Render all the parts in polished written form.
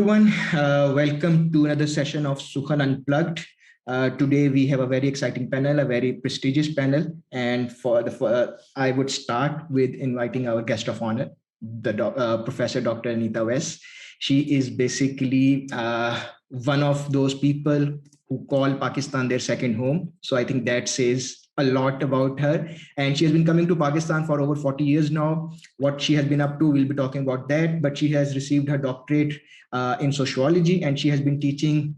everyone. Welcome to another session of Sukhan Unplugged. Today we have a very exciting panel, a very prestigious panel. And I would start with inviting our guest of honor, the Professor Dr. Anita Weiss. She is basically one of those people who call Pakistan their second home. So I think that says a lot about her. And she has been coming to Pakistan for over 40 years now. What she has been up to, we'll be talking about that. But she has received her doctorate in sociology, and she has been teaching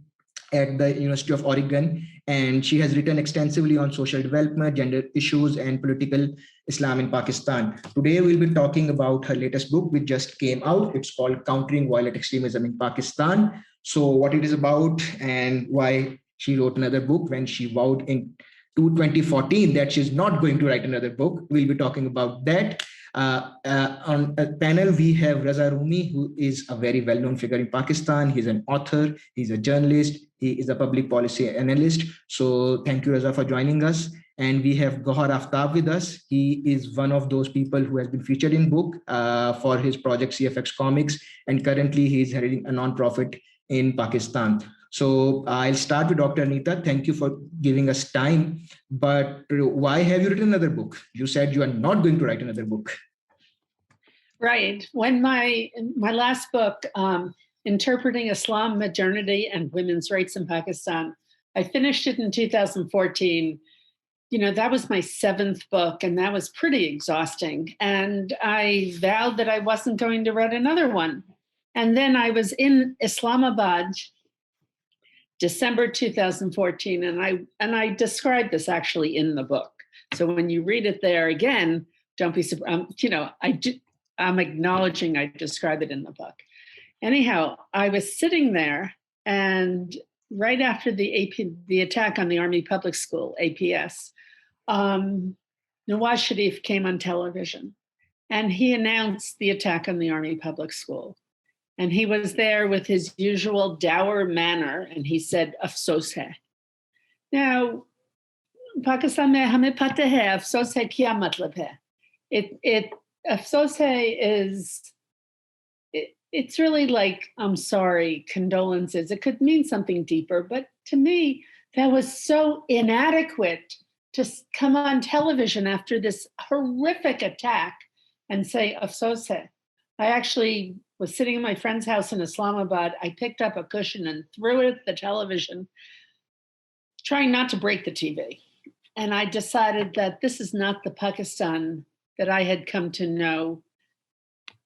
at the University of Oregon. And she has written extensively on social development, gender issues, and political Islam in Pakistan. Today, we'll be talking about her latest book, which just came out. It's called Countering Violent Extremism in Pakistan. So what it is about and why she wrote another book when she vowed in 2014 that she's not going to write another book. We'll be talking about that. On a panel, we have Raza Rumi, who is a very well-known figure in Pakistan. He's an author, he's a journalist, he is a public policy analyst. So thank you, Raza, for joining us. And we have Gauher Aftab with us. He is one of those people who has been featured in book for his project CFX Comics. And currently he is heading a non-profit in Pakistan. So I'll start with Dr. Anita. Thank you for giving us time. But why have you written another book? You said you are not going to write another book. Right. When my last book, Interpreting Islam, Modernity, and Women's Rights in Pakistan, I finished it in 2014. You know, that was my 7th book, and that was pretty exhausting. And I vowed that I wasn't going to write another one. And then I was in Islamabad, December 2014, and I described this actually in the book. So when you read it there again, don't be surprised. I'm acknowledging I describe it in the book. Anyhow, I was sitting there, and right after the attack on the Army Public School, APS, Nawaz Sharif came on television, and he announced the attack on the Army Public School. And he was there with his usual dour manner, and he said, "Afsos hai." Now, Pakistan mein hame pata hai, afsos hai kya matlab hai? Afsos hai is, it's really like, I'm sorry, condolences. It could mean something deeper, but to me, that was so inadequate to come on television after this horrific attack and say, "Afsos hai." I actually was sitting in my friend's house in Islamabad. I picked up a cushion and threw it at the television, trying not to break the TV. And I decided that this is not the Pakistan that I had come to know,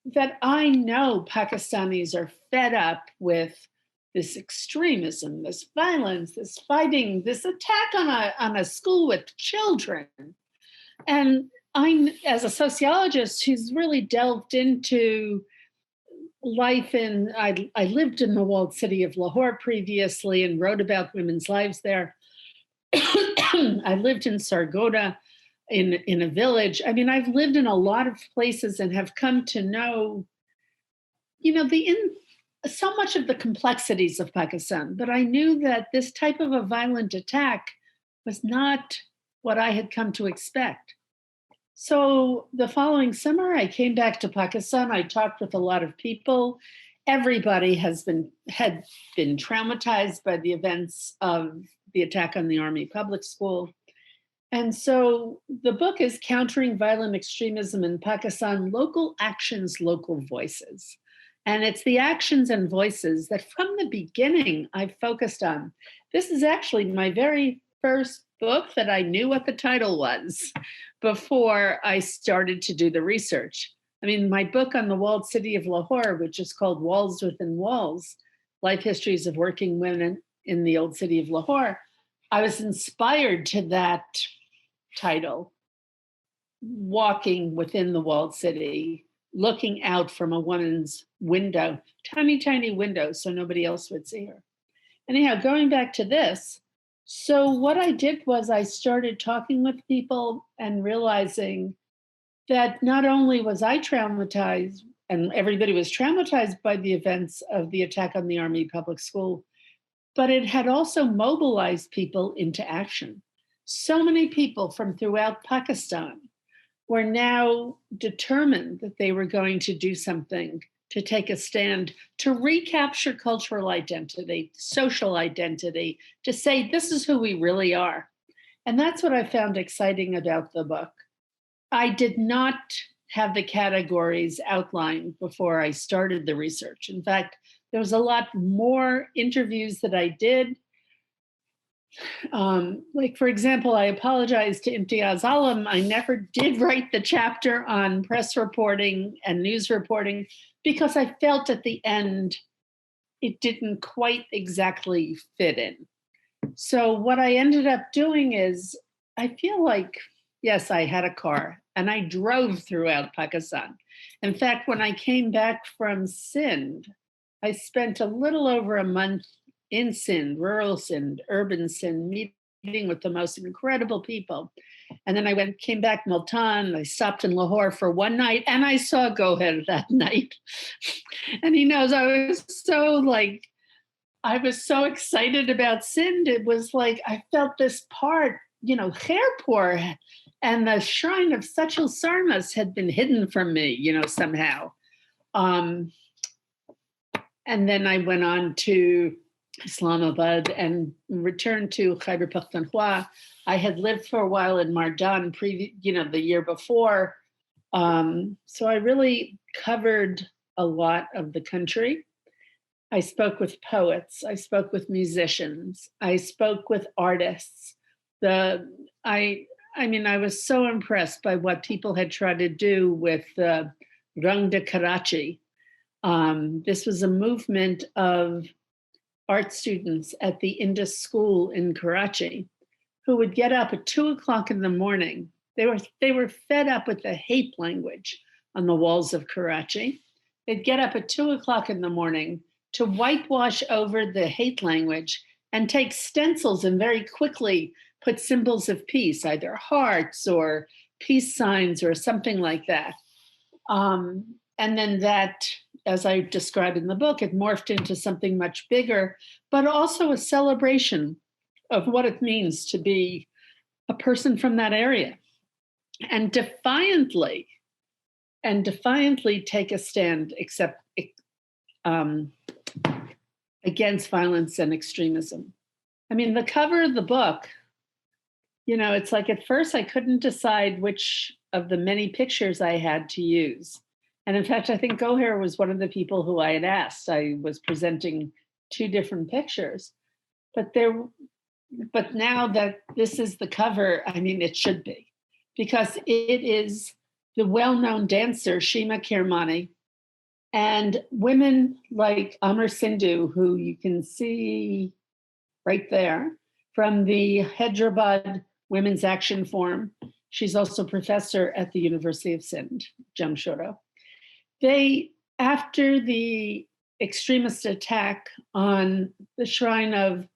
that I know Pakistanis are fed up with this extremism, this violence, this fighting, this attack on a school with children. And as a sociologist who's really delved into life I lived in the walled city of Lahore previously and wrote about women's lives there. I lived in Sargodha in a village. I mean, I've lived in a lot of places and have come to know, so much of the complexities of Pakistan, but I knew that this type of a violent attack was not what I had come to expect. So the following summer, I came back to Pakistan. I talked with a lot of people. Everybody had been traumatized by the events of the attack on the Army Public School. And so the book is Countering Violent Extremism in Pakistan, Local Actions, Local Voices. And it's the actions and voices that from the beginning I've focused on. This is actually my very first book that I knew what the title was before I started to do the research. I mean, my book on the walled city of Lahore, which is called Walls Within Walls, Life Histories of Working Women in the Old City of Lahore, I was inspired to that title, walking within the walled city, looking out from a woman's window, tiny, tiny window, so nobody else would see her. Anyhow, going back to this, so what I did was I started talking with people and realizing that not only was I traumatized, and everybody was traumatized by the events of the attack on the Army Public School, but it had also mobilized people into action. So many people from throughout Pakistan were now determined that they were going to do something to take a stand, to recapture cultural identity, social identity, to say this is who we really are. And that's what I found exciting about the book. I did not have the categories outlined before I started the research. In fact, there was a lot more interviews that I did. Like, for example, I apologize to Imtiaz Alam. I never did write the chapter on press reporting and news reporting because I felt at the end it didn't quite exactly fit in. So what I ended up doing is, I feel like, yes, I had a car and I drove throughout Pakistan. In fact, when I came back from Sindh, I spent a little over a month in Sindh, rural Sindh, urban Sindh, meeting with the most incredible people. And then I came back Multan, I stopped in Lahore for one night and I saw Gauher that night. And he knows I was so excited about Sindh. It was like, I felt this part, Khairpur and the shrine of Sachal Sarmas had been hidden from me, somehow. And then I went on to Islamabad and returned to Khyber Pakhtunkhwa. I had lived for a while in Mardan, the year before. So I really covered a lot of the country. I spoke with poets. I spoke with musicians. I spoke with artists. I was so impressed by what people had tried to do with Rang de Karachi. This was a movement of art students at the Indus School in Karachi who would get up at 2:00 in the morning. They were fed up with the hate language on the walls of Karachi. They'd get up at 2:00 in the morning to whitewash over the hate language and take stencils and very quickly put symbols of peace, either hearts or peace signs or something like that. And then that, as I describe in the book, it morphed into something much bigger, but also a celebration of what it means to be a person from that area and defiantly take a stand against violence and extremism. I mean, the cover of the book, it's like at first I couldn't decide which of the many pictures I had to use. And in fact, I think Gauher was one of the people who I had asked. I was presenting 2 different pictures, but now that this is the cover, it should be, because it is the well-known dancer Shima Kirmani and women like Amar Sindhu, who you can see right there from the Hyderabad Women's Action Forum. She's also professor at the University of Sindh, Jamshoro. After the extremist attack on the shrine of,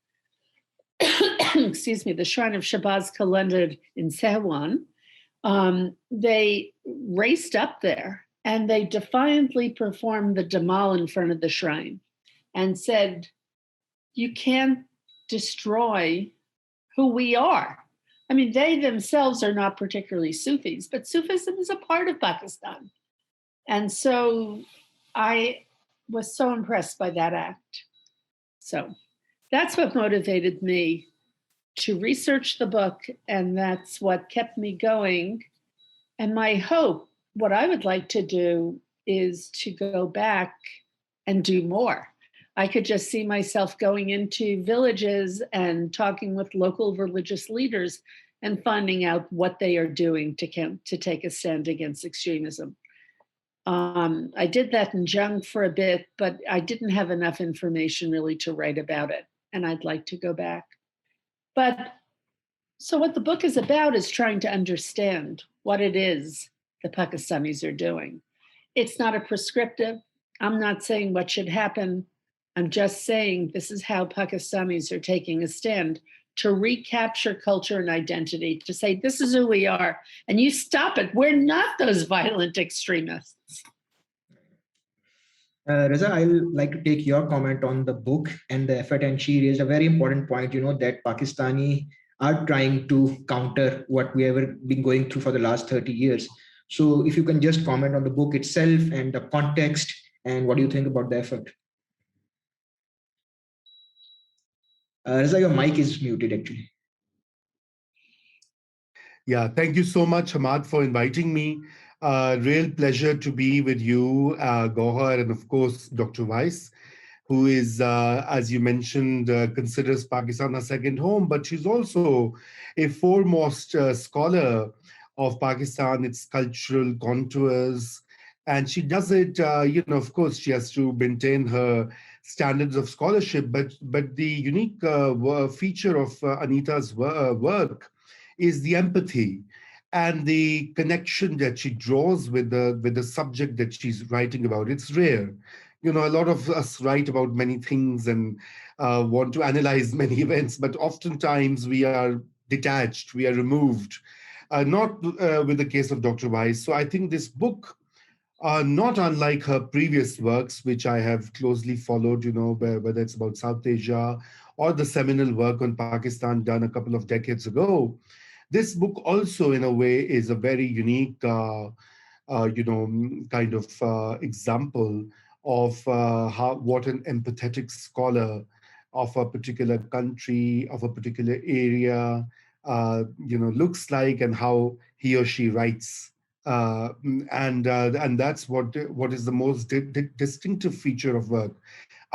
the shrine of Shabaz Qalandar in Sehwan, they raced up there and they defiantly performed the Damal in front of the shrine and said, you can't destroy who we are. They themselves are not particularly Sufis, but Sufism is a part of Pakistan. And so I was so impressed by that act. So that's what motivated me to research the book, and that's what kept me going. And my hope, what I would like to do, is to go back and do more. I could just see myself going into villages and talking with local religious leaders and finding out what they are doing to take a stand against extremism. I did that in Jung for a bit, but I didn't have enough information really to write about it, and I'd like to go back. So what the book is about is trying to understand what it is the Pakistanis are doing. It's not a prescriptive. I'm not saying what should happen. I'm just saying this is how Pakistanis are taking a stand to recapture culture and identity, to say this is who we are, and you stop it. We're not those violent extremists. Raza, I'll like to take your comment on the book and the effort, and she raised a very important point, that Pakistani are trying to counter what we have been going through for the last 30 years. So if you can just comment on the book itself and the context And what do you think about the effort? Raza, your mic is muted actually. Yeah, thank you so much, Hamad, for inviting me. Real pleasure to be with you, Gauher, and of course, Dr. Weiss, who is, as you mentioned, considers Pakistan a second home, but she's also a foremost scholar of Pakistan, its cultural contours. And she does it, of course, she has to maintain her standards of scholarship, but the unique feature of Anita's work is the empathy and the connection that she draws with the subject that she's writing about. It's rare. A lot of us write about many things and want to analyze many events, but oftentimes we are detached, we are removed. Not with the case of Dr. Weiss. So I think this book, not unlike her previous works, which I have closely followed, whether it's about South Asia or the seminal work on Pakistan done a couple of decades ago, this book also, in a way, is a very unique, kind of example of what an empathetic scholar of a particular country, of a particular area, looks like, and how he or she writes. And that's what is the most distinctive feature of work.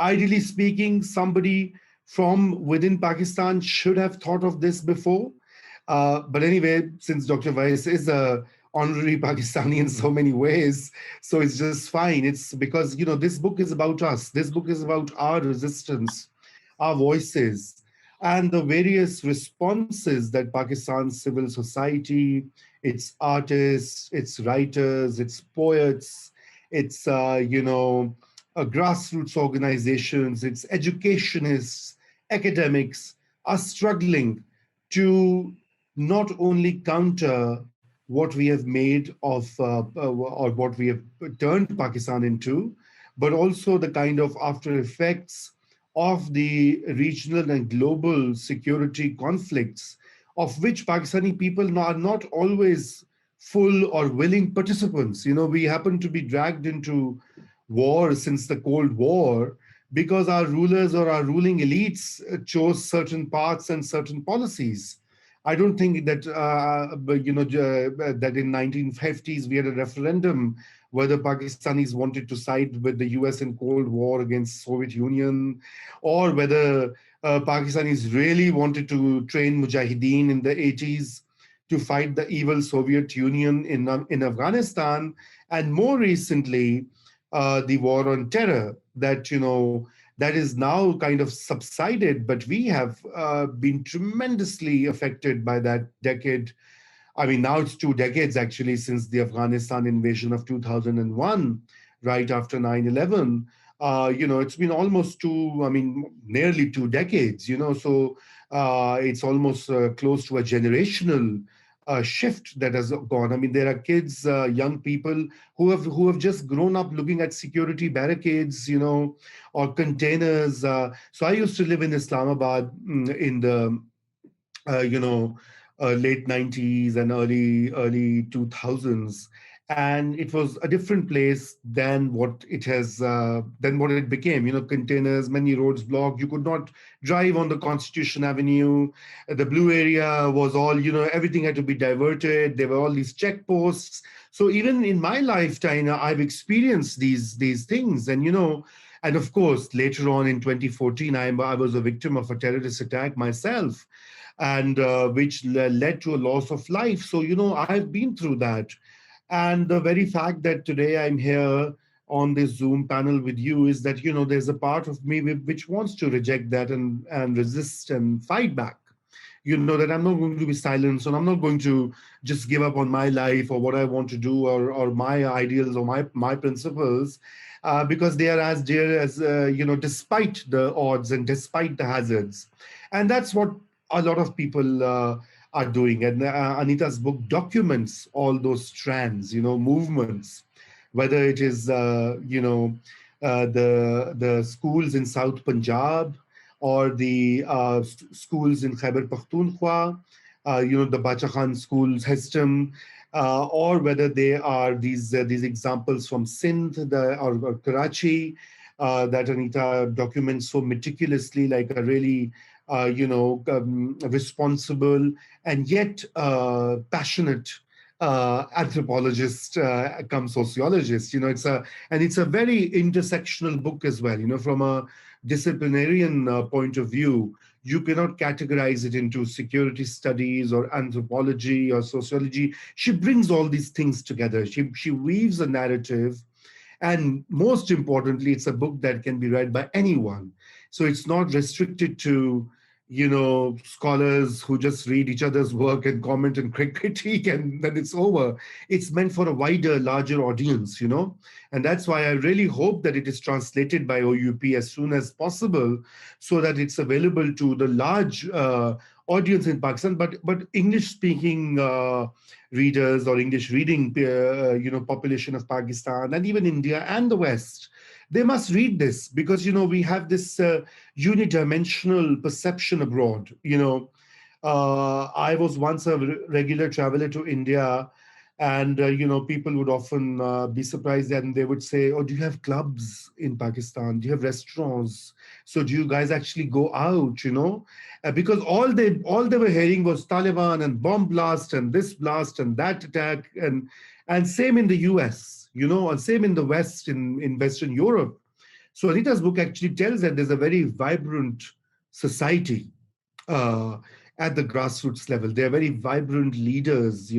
Ideally speaking, somebody from within Pakistan should have thought of this before. But anyway, since Dr. Weiss is a honorary Pakistani in so many ways, so it's just fine. It's because, this book is about us. This book is about our resistance, our voices, and the various responses that Pakistan's civil society, its artists, its writers, its poets, its, grassroots organizations, its educationists, academics are struggling to not only counter what we have made of, or what we have turned Pakistan into, but also the kind of after effects of the regional and global security conflicts, of which Pakistani people are not always full or willing participants. We happen to be dragged into war since the Cold War because our rulers or our ruling elites chose certain paths and certain policies. I don't think that that in 1950s we had a referendum whether Pakistanis wanted to side with the US in Cold War against Soviet Union, or whether Pakistanis really wanted to train mujahideen in the 80s to fight the evil Soviet Union in Afghanistan, and more recently, the war on terror that is now kind of subsided, but we have been tremendously affected by that decade. I mean, now it's 2 decades actually since the Afghanistan invasion of 2001, right after 9/11. It's been almost nearly 2 decades, so it's almost close to a generational shift that has gone. I mean, there are kids, young people who have just grown up looking at security barricades, or containers. So I used to live in Islamabad in the, late 90s and early 2000s. And it was a different place than what it became. Containers, many roads blocked. You could not drive on the Constitution Avenue. The blue area was all, everything had to be diverted. There were all these checkposts. So even in my lifetime, I've experienced these things. And of course, later on in 2014, I was a victim of a terrorist attack myself, and which led to a loss of life. So, I've been through that. And the very fact that today I'm here on this Zoom panel with you is that, there's a part of me which wants to reject that and resist and fight back. That I'm not going to be silenced, and I'm not going to just give up on my life or what I want to do, or my ideals or my principles, because they are as dear as, despite the odds and despite the hazards. And that's what a lot of people are doing. And Anita's book documents all those strands, movements, whether it is, the schools in South Punjab, or the schools in Khyber Pakhtunkhwa, the Bacha Khan school system, or whether they are these examples from Sindh or Karachi that Anita documents so meticulously, like a really responsible and yet passionate anthropologist come sociologist. It's a very intersectional book as well. From a disciplinarian point of view, you cannot categorize it into security studies or anthropology or sociology. She brings all these things together. She weaves a narrative, and most importantly, it's a book that can be read by anyone. So it's not restricted to scholars who just read each other's work and comment and critique and then it's over. It's meant for a wider, larger audience, and that's why I really hope that it is translated by OUP as soon as possible, so that it's available to the large audience in Pakistan, but English-speaking readers or English-reading population of Pakistan and even India and the West. They must read this because, we have this unidimensional perception abroad. I was once a regular traveler to India, and, people would often be surprised and they would say, oh, do you have clubs in Pakistan? Do you have restaurants? So do you guys actually go out, because all they were hearing was Taliban and bomb blast and this blast and that attack. And same in the US. And same in the West, in Western Europe. So Anita's book actually tells that there's a very vibrant society at the grassroots level. There are very vibrant leaders,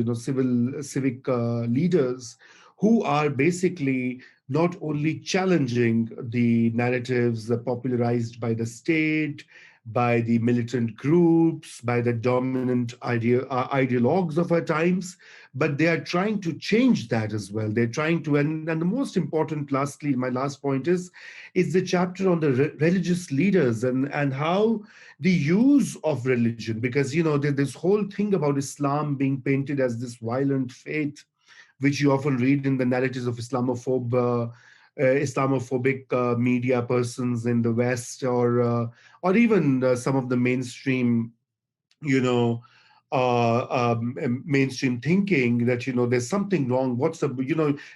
civic leaders who are basically not only challenging the narratives popularized by the state, by the militant groups, by the dominant ideologues of our times, but they are trying to change that as well. They're trying to, and the most important, lastly, my last point is the chapter on the religious leaders and how the use of religion, because, there's this whole thing about Islam being painted as this violent faith, which you often read in the narratives of Islamophobic media persons in the West, or even some of the mainstream, mainstream thinking that there's something wrong.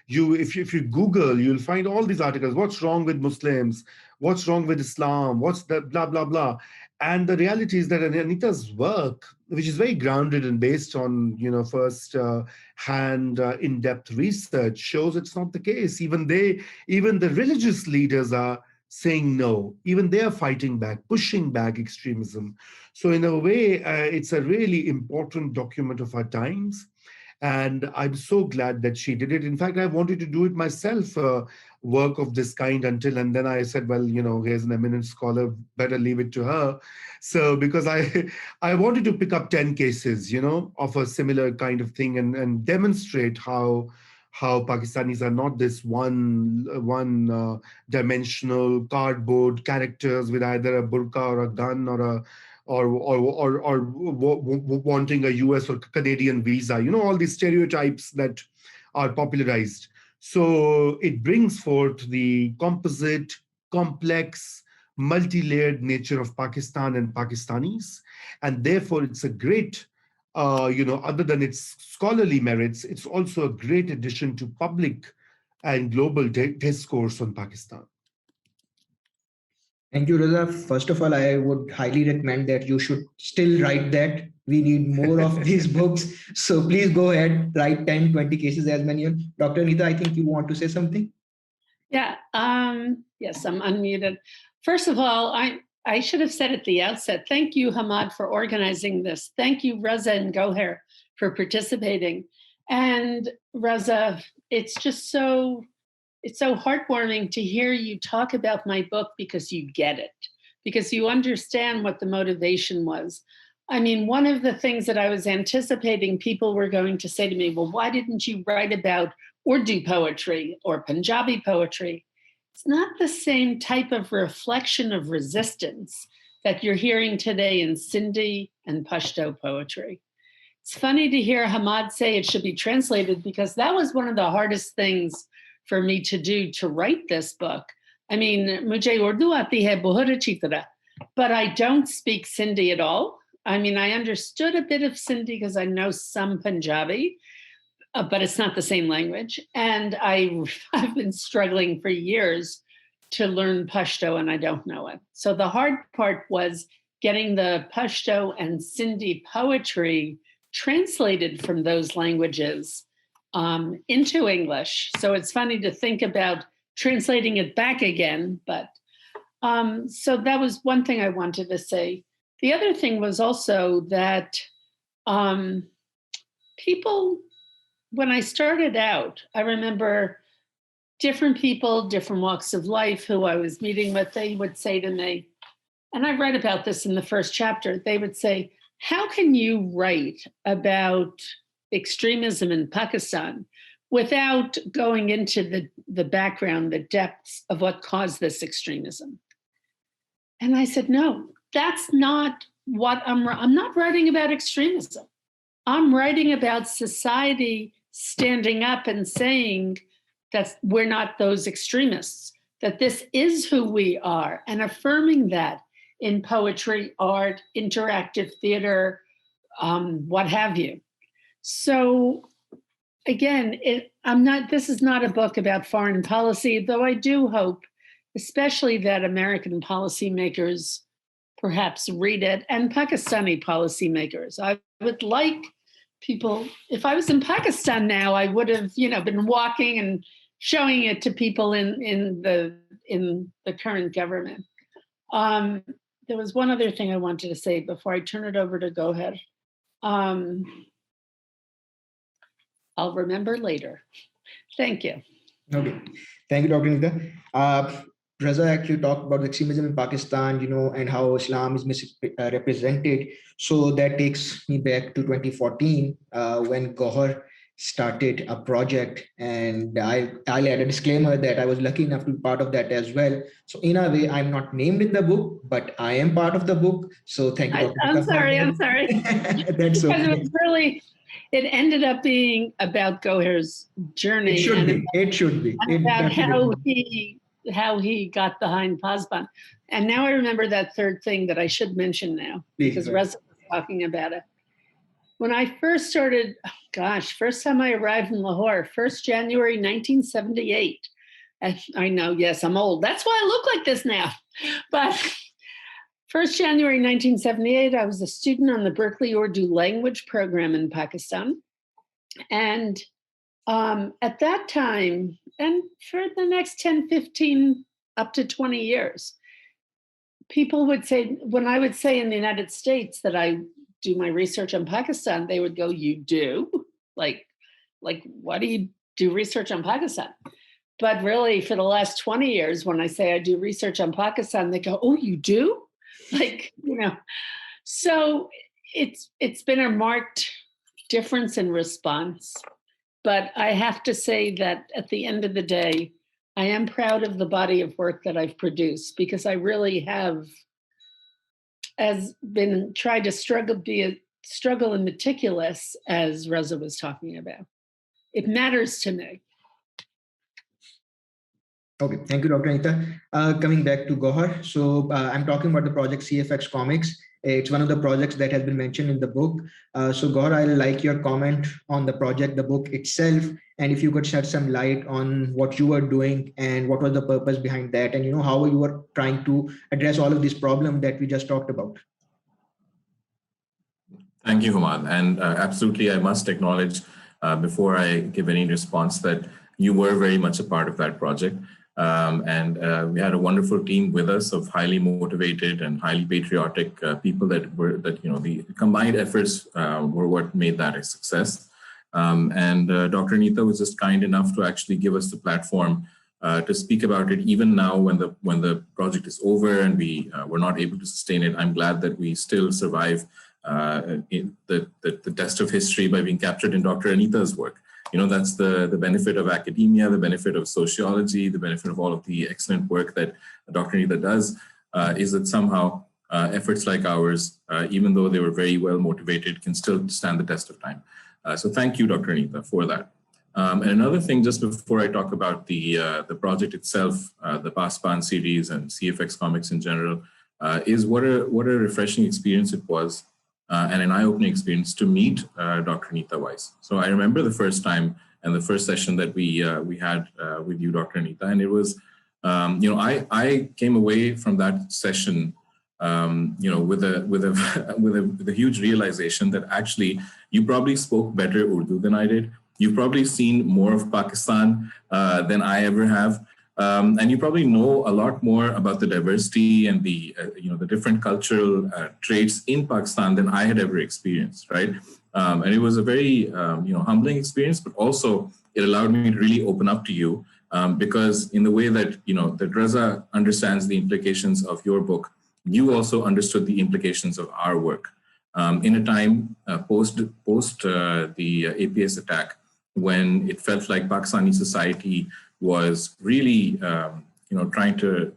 If you Google, you'll find all these articles. What's wrong with Muslims? What's wrong with Islam? What's that? Blah blah blah. And the reality is that Anita's work, which is very grounded and based on first-hand in-depth research, shows it's not the case. Even the religious leaders are saying no. Even they are fighting back, pushing back extremism. So in a way, it's a really important document of our times. And I'm so glad that she did it. In fact, I wanted to do it myself, work of this kind and then I said, well, here's an eminent scholar, better leave it to her. So because I wanted to pick up 10 cases, of a similar kind of thing and demonstrate how Pakistanis are not this one dimensional cardboard characters with either a burqa or a gun or wanting a US or Canadian visa, all these stereotypes that are popularized. So it brings forth the composite, complex, multi-layered nature of Pakistan and Pakistanis. And therefore, it's a great, other than its scholarly merits, it's also a great addition to public and global discourse on Pakistan. Thank you, Raza. First of all, I would highly recommend that you should still write that. We need more of these books. So please go ahead, write 10, 20 cases, as many. Dr. Anita, I think you want to say something? Yeah, yes, I'm unmuted. First of all, I should have said at the outset, thank you, Hamad, for organizing this. Thank you, Raza and Gauher, for participating. And Raza, it's just it's so heartwarming to hear you talk about my book because you get it, because you understand what the motivation was. I mean, one of the things that I was anticipating people were going to say to me, well, why didn't you write about Urdu poetry or Punjabi poetry? It's not the same type of reflection of resistance that you're hearing today in Sindhi and Pashto poetry. It's funny to hear Hamad say it should be translated because that was one of the hardest things for me to do to write this book. I mean, mujhe Urdu aati hai bahut achhi tarah, but I don't speak Sindhi at all. I mean, I understood a bit of Sindhi because I know some Punjabi, but it's not the same language. And I've been struggling for years to learn Pashto, and I don't know it. So the hard part was getting the Pashto and Sindhi poetry translated from those languages into English. So it's funny to think about translating it back again, but so that was one thing I wanted to say. The other thing was also that people, when I started out, I remember different people, different walks of life who I was meeting with, they would say to me, and I read about this in the first chapter, they would say, how can you write about extremism in Pakistan without going into the background, the depths of what caused this extremism? And I said, no, that's not what I'm not writing about extremism. I'm writing about society standing up and saying that we're not those extremists, that this is who we are, and affirming that in poetry, art, interactive theater, what have you. So again, this is not a book about foreign policy, though I do hope, especially that American policymakers perhaps read it, and Pakistani policymakers. I would like people, if I was in Pakistan now, I would have, been walking and showing it to people in the current government. There was one other thing I wanted to say before I turn it over to Gauher. I'll remember later. Thank you. Okay. Thank you, Dr. Anita. Raza actually talked about extremism in Pakistan, and how Islam is misrepresented. So that takes me back to 2014 when Gauher started a project, and I'll add a disclaimer that I was lucky enough to be part of that as well. So in a way, I'm not named in the book, but I am part of the book. So thank you, Dr. I'm sorry. That's okay. It ended up being about Gauher's journey. It should be. About how he got behind Pasban. And now I remember that third thing that I should mention now, because Raza was talking about it. When I first started, first time I arrived in Lahore, 1st January 1978. I know, yes, I'm old. That's why I look like this now. But 1st January 1978, I was a student on the Berkeley Urdu language program in Pakistan. And at that time, and for the next 10, 15, up to 20 years, people would say, when I would say in the United States that I do my research on Pakistan, they would go, you do? Like, what do you do research on Pakistan? But really, for the last 20 years, when I say I do research on Pakistan, they go, oh, you do? So it's been a marked difference in response. But I have to say that at the end of the day, I am proud of the body of work that I've produced, because I really have tried to be struggle and meticulous, as Raza was talking about. It matters to me. Okay, thank you, Dr. Anita. Coming back to Gauher. So I'm talking about the project CFX Comics. It's one of the projects that has been mentioned in the book. So Gauher, I like your comment on the project, the book itself, and if you could shed some light on what you were doing and what was the purpose behind that, and how you were trying to address all of these problems that we just talked about. Thank you, Humad. And absolutely, I must acknowledge before I give any response that you were very much a part of that project. And we had a wonderful team with us of highly motivated and highly patriotic people that the combined efforts were what made that a success. And Dr. Anita was just kind enough to actually give us the platform to speak about it. Even now, when the project is over and we were not able to sustain it, I'm glad that we still survive in the test of history by being captured in Dr. Anita's work. That's the benefit of academia, the benefit of sociology, the benefit of all of the excellent work that Dr. Anita does, is that somehow efforts like ours, even though they were very well motivated, can still stand the test of time. So thank you, Dr. Anita, for that. And another thing, just before I talk about the project itself, the Pasban series and CFX Comics in general, is what a refreshing experience it was and an eye-opening experience to meet Dr. Anita Weiss. So I remember the first time and the first session that we had with you, Dr. Anita, and it was, I came away from that session, with a huge realization that actually you probably spoke better Urdu than I did. You've probably seen more of Pakistan than I ever have. And you probably know a lot more about the diversity and the different cultural traits in Pakistan than I had ever experienced, right? And it was a very humbling experience, but also it allowed me to really open up to you because in the way that that Raza understands the implications of your book, you also understood the implications of our work in a time post the AIPS attack, when it felt like Pakistani society was really, trying to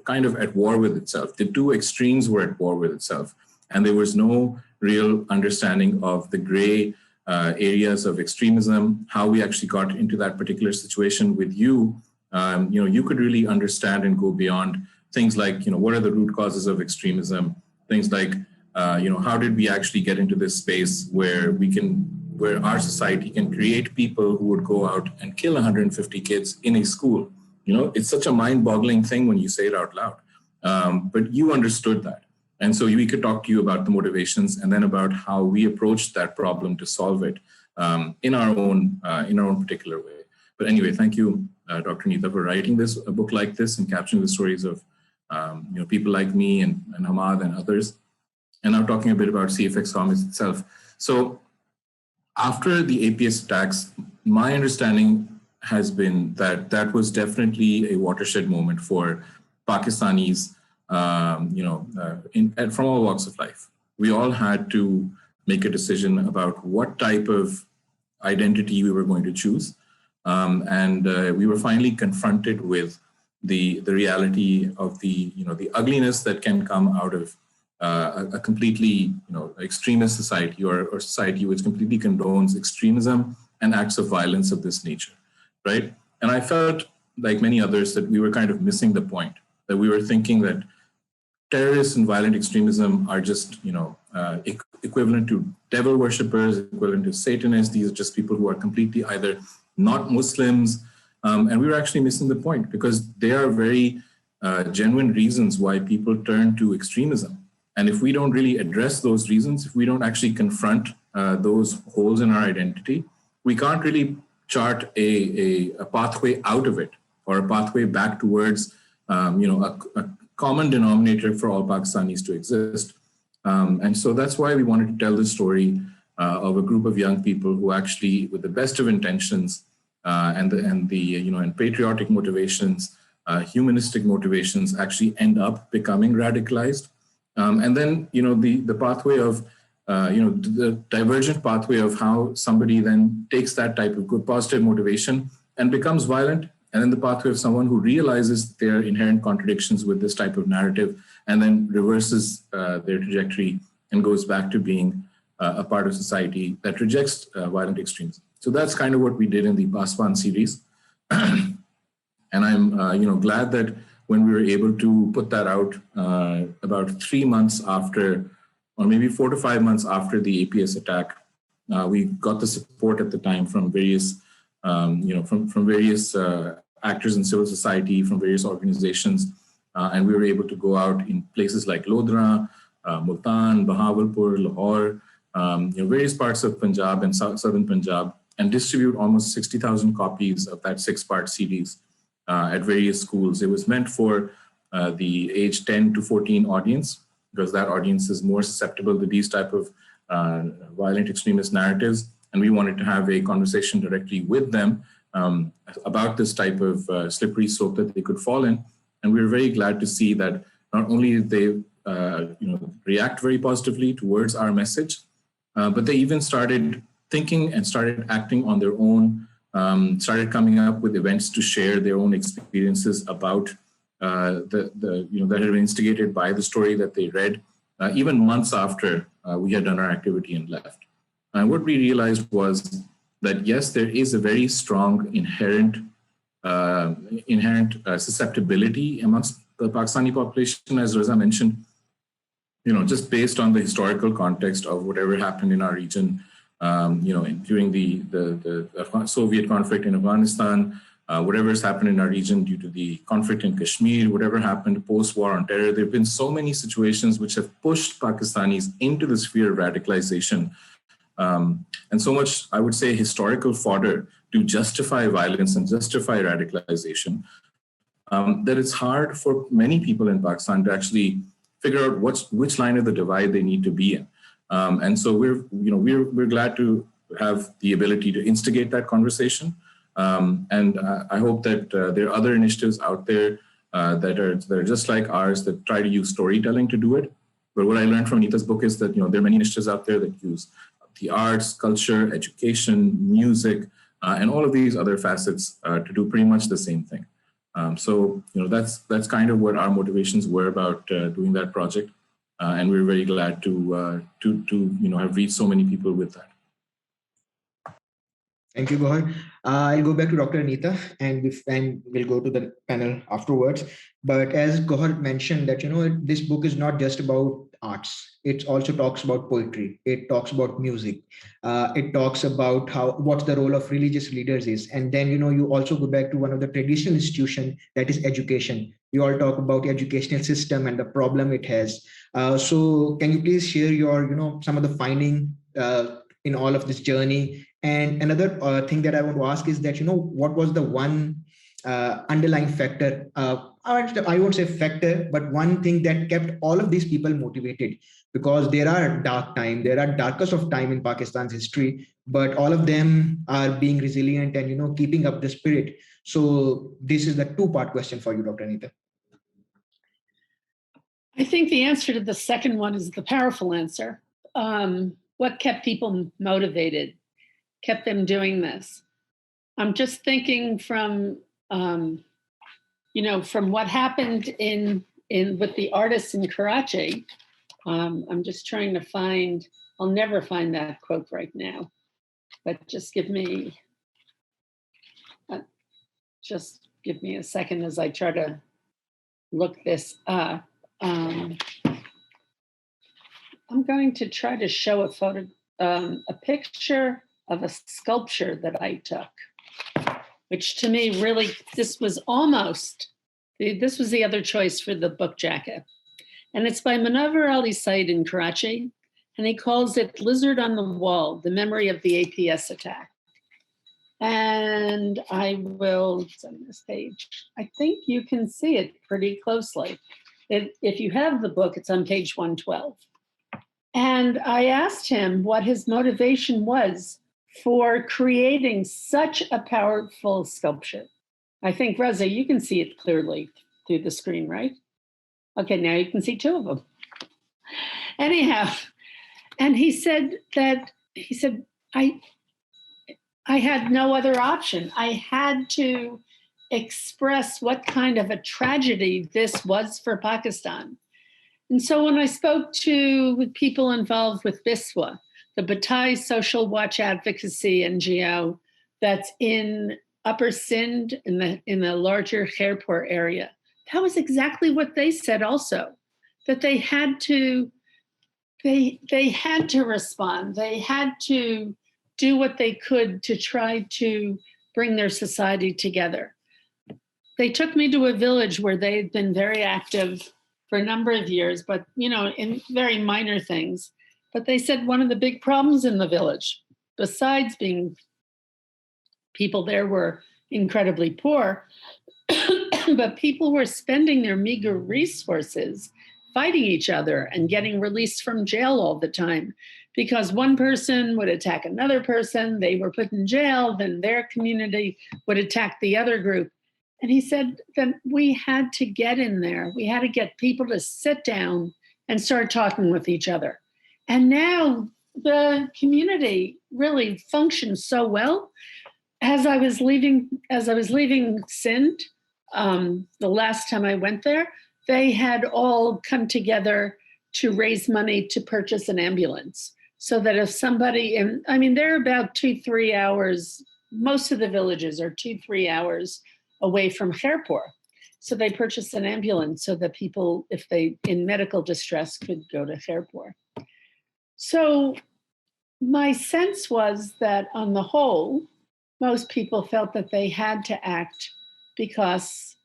kind of at war with itself. The two extremes were at war with itself, and there was no real understanding of the gray areas of extremism. How we actually got into that particular situation with you, you could really understand and go beyond things like, what are the root causes of extremism? Things like, how did we actually get into this space where our society can create people who would go out and kill 150 kids in a school? It's such a mind-boggling thing when you say it out loud. But you understood that. And so we could talk to you about the motivations and then about how we approached that problem to solve it in our own particular way. But anyway, thank you, Dr. Anita, for writing a book like this and capturing the stories of people like me and Hamad and others. And now talking a bit about CFX Comics itself. So after the AIPS attacks, my understanding has been that was definitely a watershed moment for Pakistanis, from all walks of life. We all had to make a decision about what type of identity we were going to choose. And we were finally confronted with the reality of the ugliness that can come out of a completely extremist society or society which completely condones extremism and acts of violence of this nature, right? And I felt, like many others, that we were kind of missing the point, that we were thinking that terrorists and violent extremism are just equivalent to devil worshippers, equivalent to Satanists. These are just people who are completely either not Muslims, and we were actually missing the point, because there are very genuine reasons why people turn to extremism. And if we don't really address those reasons, if we don't actually confront those holes in our identity, we can't really chart a pathway out of it, or a pathway back towards a common denominator for all Pakistanis to exist. And so that's why we wanted to tell the story of a group of young people who actually, with the best of intentions and patriotic motivations, humanistic motivations, actually end up becoming radicalized. And then, the pathway of, the divergent pathway of how somebody then takes that type of good, positive motivation and becomes violent. And then the pathway of someone who realizes their inherent contradictions with this type of narrative and then reverses their trajectory and goes back to being a part of society that rejects violent extremism. So that's kind of what we did in the Paswan series. And I'm glad that when we were able to put that out about 3 months after, or maybe 4 to 5 months after the AIPS attack, we got the support at the time from various, from various actors in civil society, from various organizations, and we were able to go out in places like Lodra, Multan, Bahawalpur, Lahore, various parts of Punjab and southern Punjab, and distribute almost 60,000 copies of that 6-part series at various schools. It was meant for the age 10 to 14 audience, because that audience is more susceptible to these type of violent extremist narratives. And we wanted to have a conversation directly with them about this type of slippery slope that they could fall in. And we were very glad to see that not only did they react very positively towards our message, but they even started thinking and started acting on their own, started coming up with events to share their own experiences about that had been instigated by the story that they read, even months after we had done our activity and left. And what we realized was that, yes, there is a very strong inherent susceptibility amongst the Pakistani population, as Raza mentioned, just based on the historical context of whatever happened in our region, during the Soviet conflict in Afghanistan, whatever has happened in our region due to the conflict in Kashmir, whatever happened post-war on terror, there have been so many situations which have pushed Pakistanis into the sphere of radicalization. And so much, I would say, historical fodder to justify violence and justify radicalization, that it's hard for many people in Pakistan to actually figure out which line of the divide they need to be in. And so we're glad to have the ability to instigate that conversation. And I hope that there are other initiatives out there that are just like ours that try to use storytelling to do it. But what I learned from Anita's book is that there are many initiatives out there that use the arts, culture, education, music, and all of these other facets to do pretty much the same thing. So that's kind of what our motivations were about doing that project, and we're very glad to have reached so many people with that. Thank you, Gauher. I'll go back to Dr. Anita, and we'll go to the panel afterwards. But as Gauher mentioned, that this book is not just about arts. It also talks about poetry. It talks about music. It talks about what the role of religious leaders is. And then you also go back to one of the traditional institutions, that is education. You all talk about the educational system and the problem it has. So can you please share your some of the finding in all of this journey? And another thing that I want to ask is that, what was the one underlying factor, I won't say factor, but one thing that kept all of these people motivated? Because there are dark time, there are darkest of time in Pakistan's history, but all of them are being resilient and, keeping up the spirit. So this is the two-part question for you, Dr. Anita. I think the answer to the second one is the powerful answer. What kept people motivated, kept them doing this? I'm just thinking from what happened with the artists in Karachi. I'm just trying to find, I'll never find that quote right now, but just give me a second as I try to look this up. I'm going to try to show a picture of a sculpture that I took, which to me really, this was the other choice for the book jacket. And it's by Munawwar Ali Said in Karachi, and he calls it Lizard on the Wall, the memory of the AIPS attack. And I will send this page. I think you can see it pretty closely. If you have the book, it's on page 112. And I asked him what his motivation was for creating such a powerful sculpture. I think, Raza, you can see it clearly through the screen, right? Okay, now you can see two of them. Anyhow, and he said, I had no other option. I had to express what kind of a tragedy this was for Pakistan. And so when I spoke with people involved with BISWA, the Batai Social Watch Advocacy NGO that's in Upper Sindh in the larger Khairpur area, that was exactly what they said also, that they had to respond. They had to do what they could to try to bring their society together. They took me to a village where they had been very active for a number of years, but in very minor things. But they said one of the big problems in the village, besides being people there were incredibly poor, but people were spending their meager resources fighting each other and getting released from jail all the time, because one person would attack another person, they were put in jail, then their community would attack the other group. And he said that we had to get in there. We had to get people to sit down and start talking with each other. And now the community really functions so well. As I was leaving Sindh, the last time I went there, they had all come together to raise money to purchase an ambulance, so that if somebody, they're about 2-3 hours, most of the villages are 2-3 hours away from Khairpur. So they purchased an ambulance so that people, if they in medical distress, could go to Khairpur. So my sense was that on the whole, most people felt that they had to act because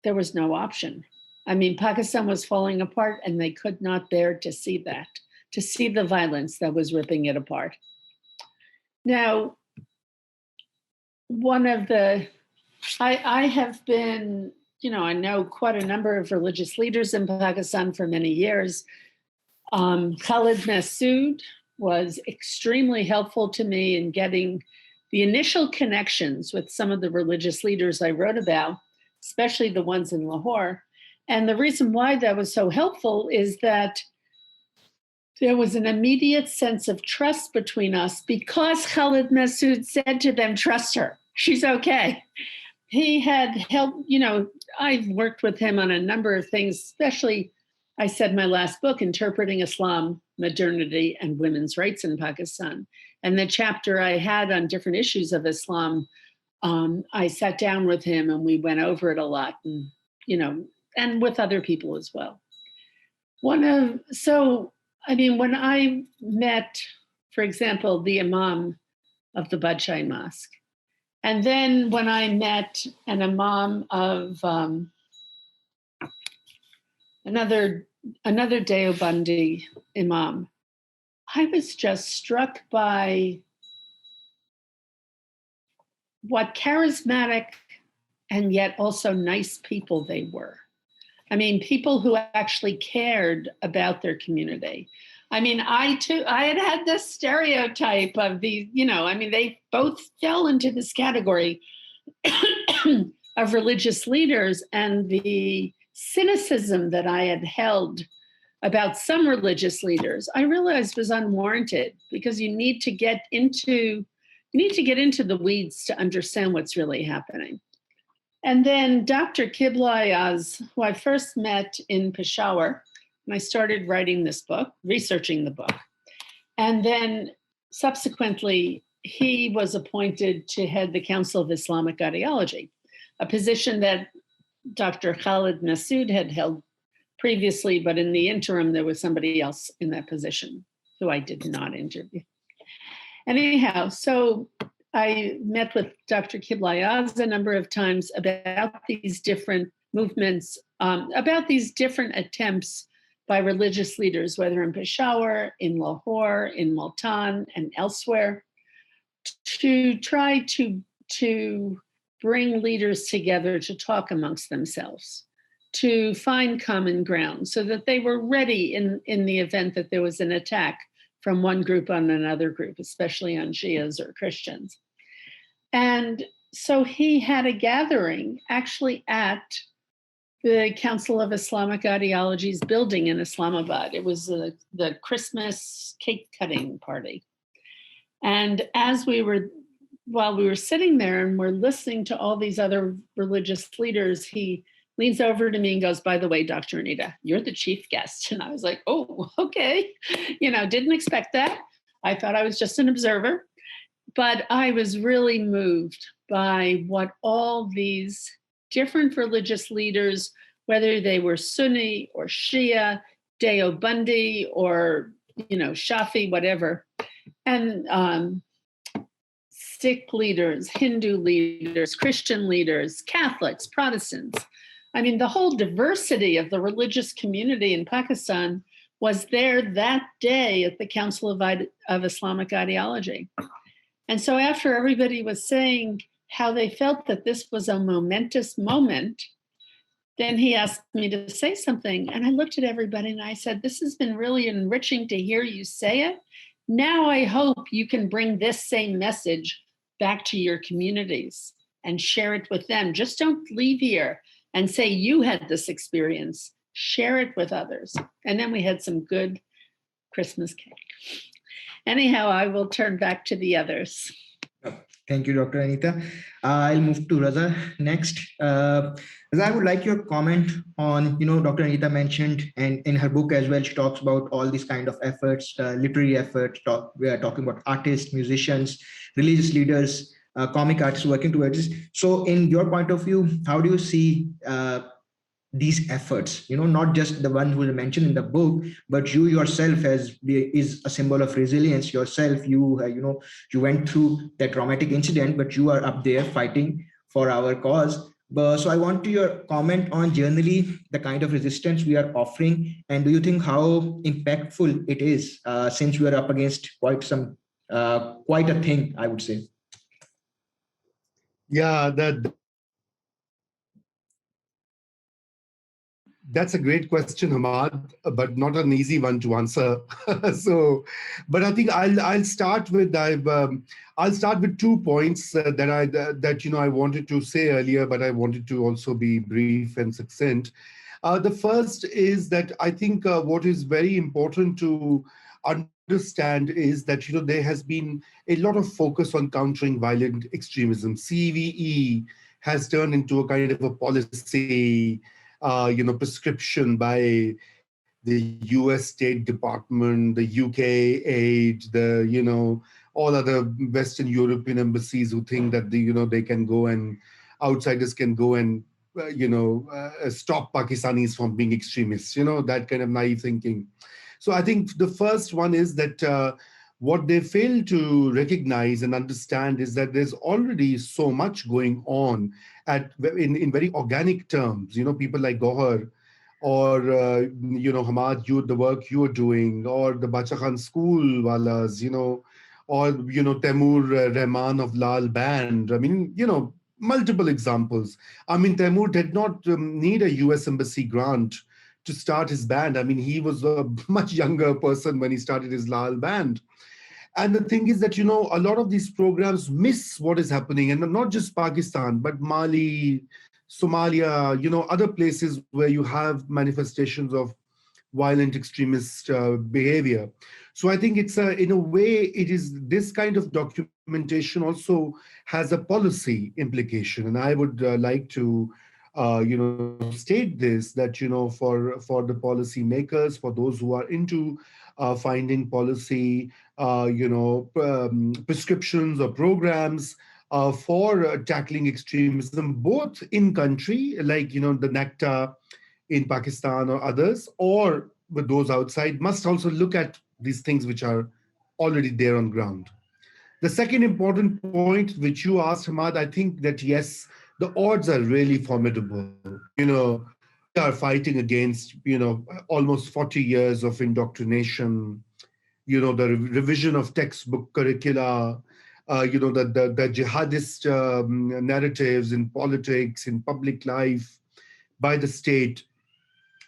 there was no option. I mean, Pakistan was falling apart and they could not bear to see that, to see the violence that was ripping it apart. Now, I have been, I know quite a number of religious leaders in Pakistan for many years. Khalid Masood was extremely helpful to me in getting the initial connections with some of the religious leaders I wrote about, especially the ones in Lahore. And the reason why that was so helpful is that there was an immediate sense of trust between us because Khalid Masood said to them, trust her, she's okay. He had helped, I've worked with him on a number of things, especially, I said my last book, Interpreting Islam, Modernity, and Women's Rights in Pakistan. And the chapter I had on different issues of Islam, I sat down with him and we went over it a lot, and, and with other people as well. When I met, for example, the Imam of the Badshai Mosque, and then when I met an Imam of another Deobandi Imam, I was just struck by what charismatic and yet also nice people they were. I mean, people who actually cared about their community. I mean, I had this stereotype of these, they both fell into this category of religious leaders, and the cynicism that I had held about some religious leaders, I realized was unwarranted, because you need to get into the weeds to understand what's really happening. And then Dr. Qibla Ayaz, who I first met in Peshawar, and I started writing this book, researching the book. And then subsequently, he was appointed to head the Council of Islamic Ideology, a position that Dr. Khalid Masood had held previously, but in the interim, there was somebody else in that position who I did not interview. Anyhow, so I met with Dr. Qibla Ayaz a number of times about these different movements, about these different attempts by religious leaders, whether in Peshawar, in Lahore, in Multan, and elsewhere, to try to bring leaders together to talk amongst themselves, to find common ground so that they were ready in the event that there was an attack from one group on another group, especially on Shias or Christians. And so he had a gathering actually at the Council of Islamic Ideology's building in Islamabad. It was the Christmas cake cutting party. And while we were sitting there and we're listening to all these other religious leaders, he leans over to me and goes, by the way, Dr. Anita, you're the chief guest. And I was like, oh, okay. Didn't expect that. I thought I was just an observer. But I was really moved by what all these different religious leaders, whether they were Sunni or Shia, Deobandi or, Shafi, whatever, and Sikh leaders, Hindu leaders, Christian leaders, Catholics, Protestants. I mean, the whole diversity of the religious community in Pakistan was there that day at the Council of Islamic Ideology. And so after everybody was saying how they felt that this was a momentous moment, then he asked me to say something. And I looked at everybody and I said, this has been really enriching to hear you say it. Now I hope you can bring this same message back to your communities and share it with them. Just don't leave here and say you had this experience. Share it with others. And then we had some good Christmas cake. Anyhow, I will turn back to the others. Thank you, Dr. Anita. I'll move to Raza next. Raza, I would like your comment on, Dr. Anita mentioned, and in her book as well, she talks about all these kind of efforts, literary efforts. We are talking about artists, musicians, religious leaders comic artists working towards this. So in your point of view, how do you see these efforts, not just the one who is mentioned in the book, but you yourself is a symbol of resilience yourself. You went through that traumatic incident, but you are up there fighting for our cause. So I want your comment on generally the kind of resistance we are offering, and do you think how impactful it is, since we are up against quite a thing, I would say. Yeah, that's a great question, Hamad, but not an easy one to answer. But I think I'll start with 2 points that I wanted to say earlier, but I wanted to also be brief and succinct. The first is that I think what is very important to understand is that there has been a lot of focus on countering violent extremism. CVE has turned into a kind of a policy, prescription by the US State Department, the UK aid, all other Western European embassies who think that they can go and outsiders can go and stop Pakistanis from being extremists. That kind of naive thinking. So I think the first one is that what they fail to recognize and understand is that there's already so much going on in very organic terms. People like Gauher, or Hamad, the work you are doing, or the Bacha Khan school walas, or Taimur Rahman of Lal Band. I mean, multiple examples. I mean, Taimur did not need a US embassy grant to start his band. I mean, he was a much younger person when he started his Lal Band. And the thing is that, a lot of these programs miss what is happening, and not just Pakistan, but Mali, Somalia, other places where you have manifestations of violent extremist behavior. So I think it's in a way, it is this kind of documentation also has a policy implication. And I would like to, state this, that, for the policy makers, for those who are into finding policy, prescriptions or programs for tackling extremism, both in country, like, the NACTA in Pakistan or others, or with those outside, must also look at these things which are already there on ground. The second important point which you asked, Hamad, I think that yes, the odds are really formidable. We are fighting against, almost 40 years of indoctrination, the revision of textbook curricula, the jihadist narratives in politics, in public life by the state.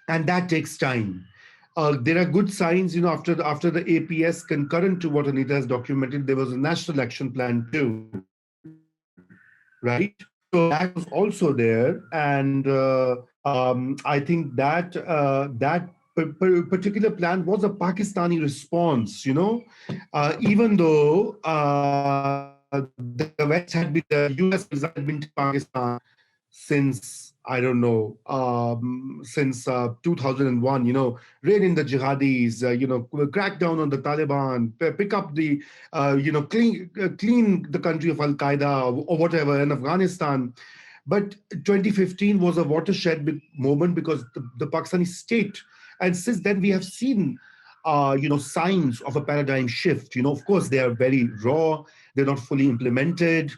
And that takes time. There are good signs, after the AIPS, concurrent to what Anita has documented, there was a national action plan too, right? So that was also there. And I think that that particular plan was a Pakistani response, even though the West had been, the US had been to Pakistan since, I don't know, since 2001, rein in the jihadis, crack down on the Taliban, pick up the, clean the country of Al-Qaeda or whatever in Afghanistan. But 2015 was a watershed moment because the Pakistani state, and since then we have seen, signs of a paradigm shift. Of course, they are very raw, they're not fully implemented,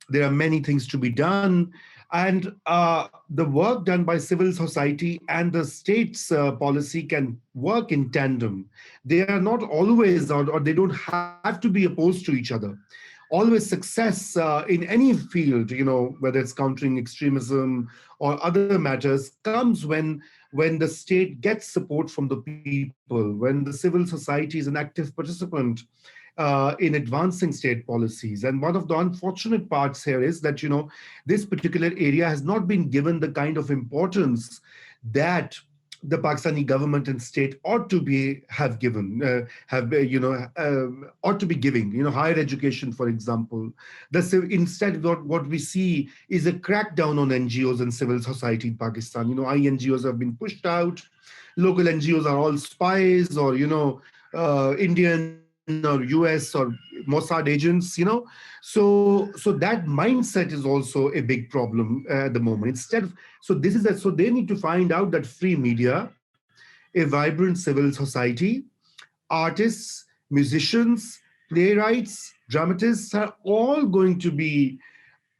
there are many things to be done. And the work done by civil society and the state's policy can work in tandem. They are not always, or they don't have to be opposed to each other. Always success in any field, whether it's countering extremism or other matters, comes when the state gets support from the people, when the civil society is an active participant in advancing state policies. And one of the unfortunate parts here is that, this particular area has not been given the kind of importance that the Pakistani government and state ought to be ought to be giving, higher education, for example. Instead, what we see is a crackdown on NGOs and civil society in Pakistan. INGOs have been pushed out. Local NGOs are all spies or, Indian or US or Mossad agents, So that mindset is also a big problem at the moment. Instead of, so they need to find out that free media, a vibrant civil society, artists, musicians, playwrights, dramatists are all going to be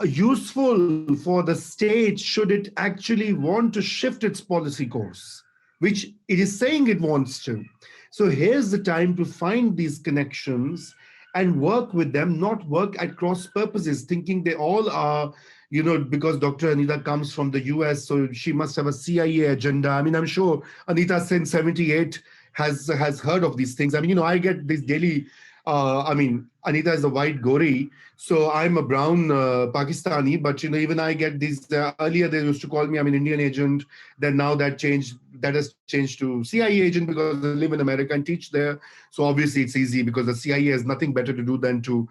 useful for the state should it actually want to shift its policy course, which it is saying it wants to. So here's the time to find these connections and work with them, not work at cross purposes, thinking they all are, because Dr. Anita comes from the US, so she must have a CIA agenda. I mean, I'm sure Anita since 78 has heard of these things. I mean, I get these daily, Anita is a white Gori, so I'm a brown Pakistani, but even I get these, earlier they used to call me, I'm an Indian agent, then now that has changed to CIA agent because I live in America and teach there. So obviously it's easy because the CIA has nothing better to do than to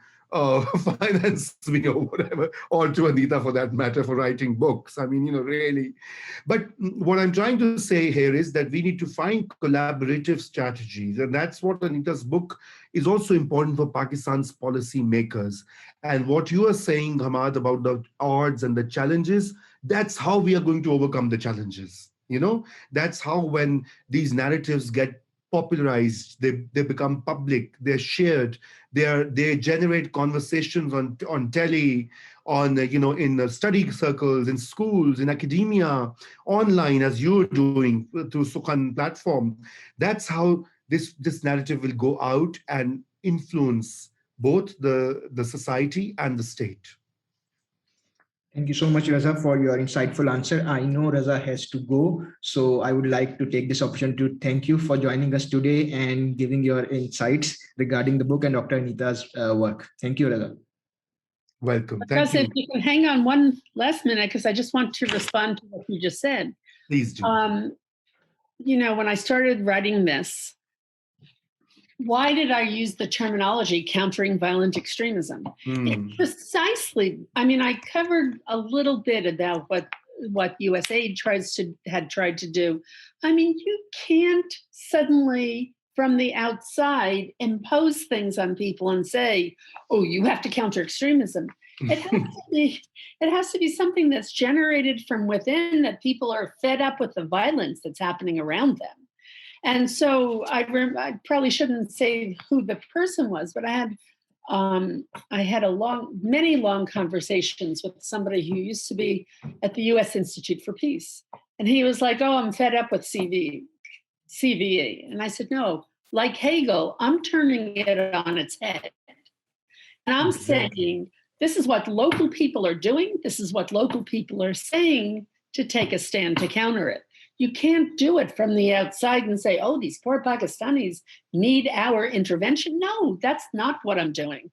finance me or whatever, or to Anita for that matter, for writing books. I mean, really. But what I'm trying to say here is that we need to find collaborative strategies. And that's what Anita's book is also important for Pakistan's policy makers. And what you are saying, Hamad, about the odds and the challenges, that's how we are going to overcome the challenges. That's how when these narratives get popularized, they become public, they're shared, they generate conversations on telly, in study circles, in schools, in academia, online, as you're doing through Sukhan platform. That's how this narrative will go out and influence both the society and the state. Thank you so much, Raza, for your insightful answer. I know Raza has to go, so I would like to take this opportunity to thank you for joining us today and giving your insights regarding the book and Dr. Anita's work. Thank you, Raza. Welcome. Thank you. If you can hang on one last minute, because I just want to respond to what you just said. Please do. When I started writing this, why did I use the terminology countering violent extremism? It precisely, I covered a little bit about what USAID had tried to do. You can't suddenly from the outside impose things on people and say, oh, you have to counter extremism. It has to be something that's generated from within, that people are fed up with the violence that's happening around them. And so I probably shouldn't say who the person was, but I had many long conversations with somebody who used to be at the U.S. Institute for Peace. And he was like, oh, I'm fed up with CVE. And I said, no, like Hegel, I'm turning it on its head. And I'm saying, this is what local people are doing. This is what local people are saying to take a stand to counter it. You can't do it from the outside and say, oh, these poor Pakistanis need our intervention. No, that's not what I'm doing.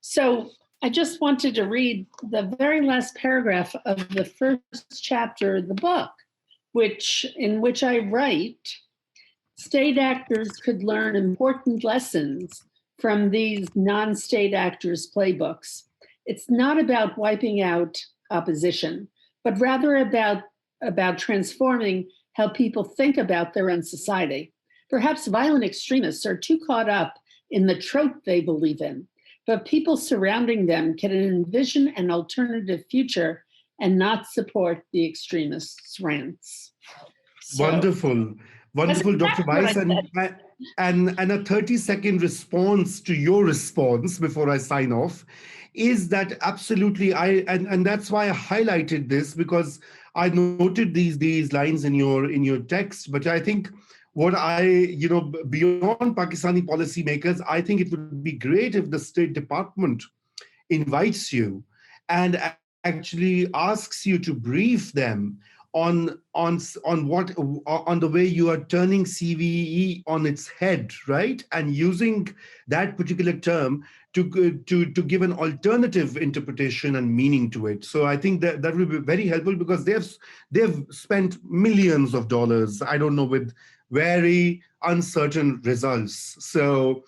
So I just wanted to read the very last paragraph of the first chapter of the book, in which I write, state actors could learn important lessons from these non-state actors' playbooks. It's not about wiping out opposition, but rather about transforming how people think about their own society. Perhaps violent extremists are too caught up in the trope they believe in, but people surrounding them can envision an alternative future and not support the extremists' rants. Wonderful, Dr. Weiss, and a 30-second response to your response before I sign off is that absolutely and that's why I highlighted this, because I noted these lines in your text, but I think what beyond Pakistani policymakers, I think it would be great if the State Department invites you and actually asks you to brief them on the way you are turning CVE on its head, right? And using that particular term to give an alternative interpretation and meaning to it. So I think that will be very helpful, because they've spent millions of dollars, I don't know, with very uncertain results. So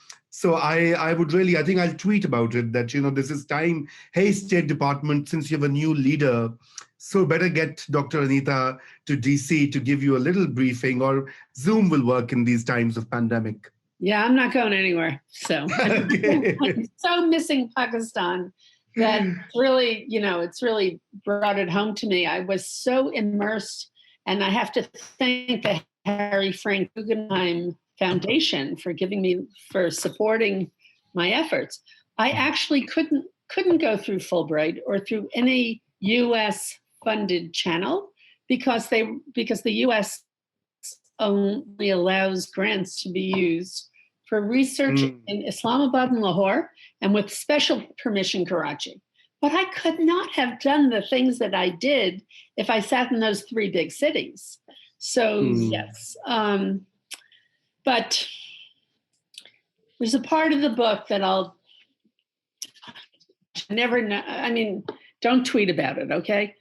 I would really, I think I'll tweet about it, that, this is time. Hey, State Department, since you have a new leader, so better get Dr. Anita to DC to give you a little briefing, or Zoom will work in these times of pandemic. Yeah, I'm not going anywhere. So I'm so missing Pakistan that really, it's really brought it home to me. I was so immersed, and I have to thank the Harry Frank Guggenheim Foundation for supporting my efforts. I actually couldn't go through Fulbright or through any U.S. funded channel because the U.S. only allows grants to be used for research in Islamabad and Lahore, and with special permission, Karachi. But I could not have done the things that I did if I sat in those 3 big cities. So yes, but there's a part of the book that I'll never know. I mean, don't tweet about it, okay?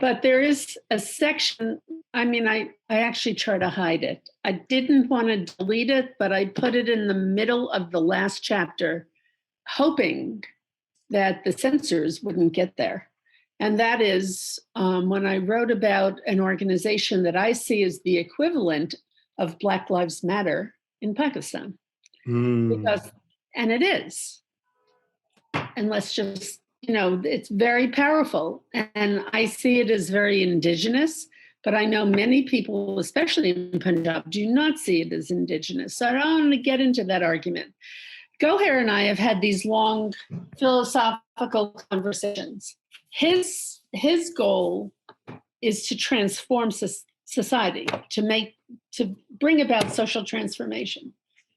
But there is a section, I actually try to hide it. I didn't want to delete it, but I put it in the middle of the last chapter, hoping that the censors wouldn't get there. And that is when I wrote about an organization that I see as the equivalent of Black Lives Matter in Pakistan. And it is. And let's just, it's very powerful. And I see it as very indigenous, but I know many people, especially in Punjab, do not see it as indigenous. So I don't want to get into that argument. Gauher and I have had these long philosophical conversations. His goal is to transform society, to bring about social transformation.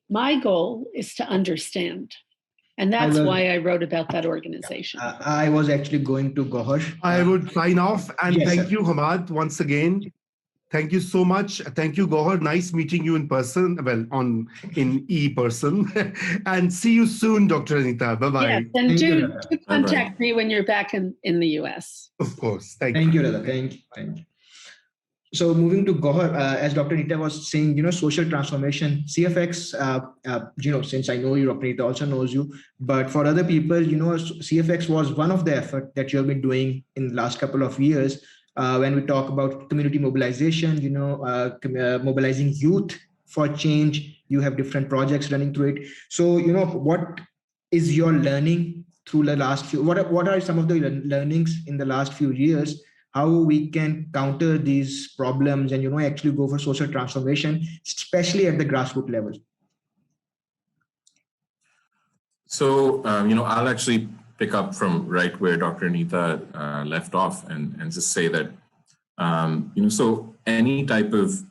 My goal is to understand. And that's why I wrote about that organization. I was actually going to Gauher. I would sign off, and yes, thank sir. you, Hamad, once again. Thank you so much. Thank you, Gauher. Nice meeting you in person, in e-person. And see you soon, Dr. Anita. Bye-bye. Yes, and do contact me when you're back in the US. Of course. Thank you, Raza. Thank you. So moving to Gauher, as Dr. Anita was saying, social transformation, CFX, since I know you, Dr. Anita also knows you, but for other people, CFX was one of the efforts that you have been doing in the last couple of years. When we talk about community mobilization, mobilizing youth for change, you have different projects running through it. So, what is your learning through the last few, what are some of the learnings in the last few years, how we can counter these problems and, actually go for social transformation, especially at the grassroots level? So, I'll actually pick up from right where Dr. Anita left off and just say that, so any type of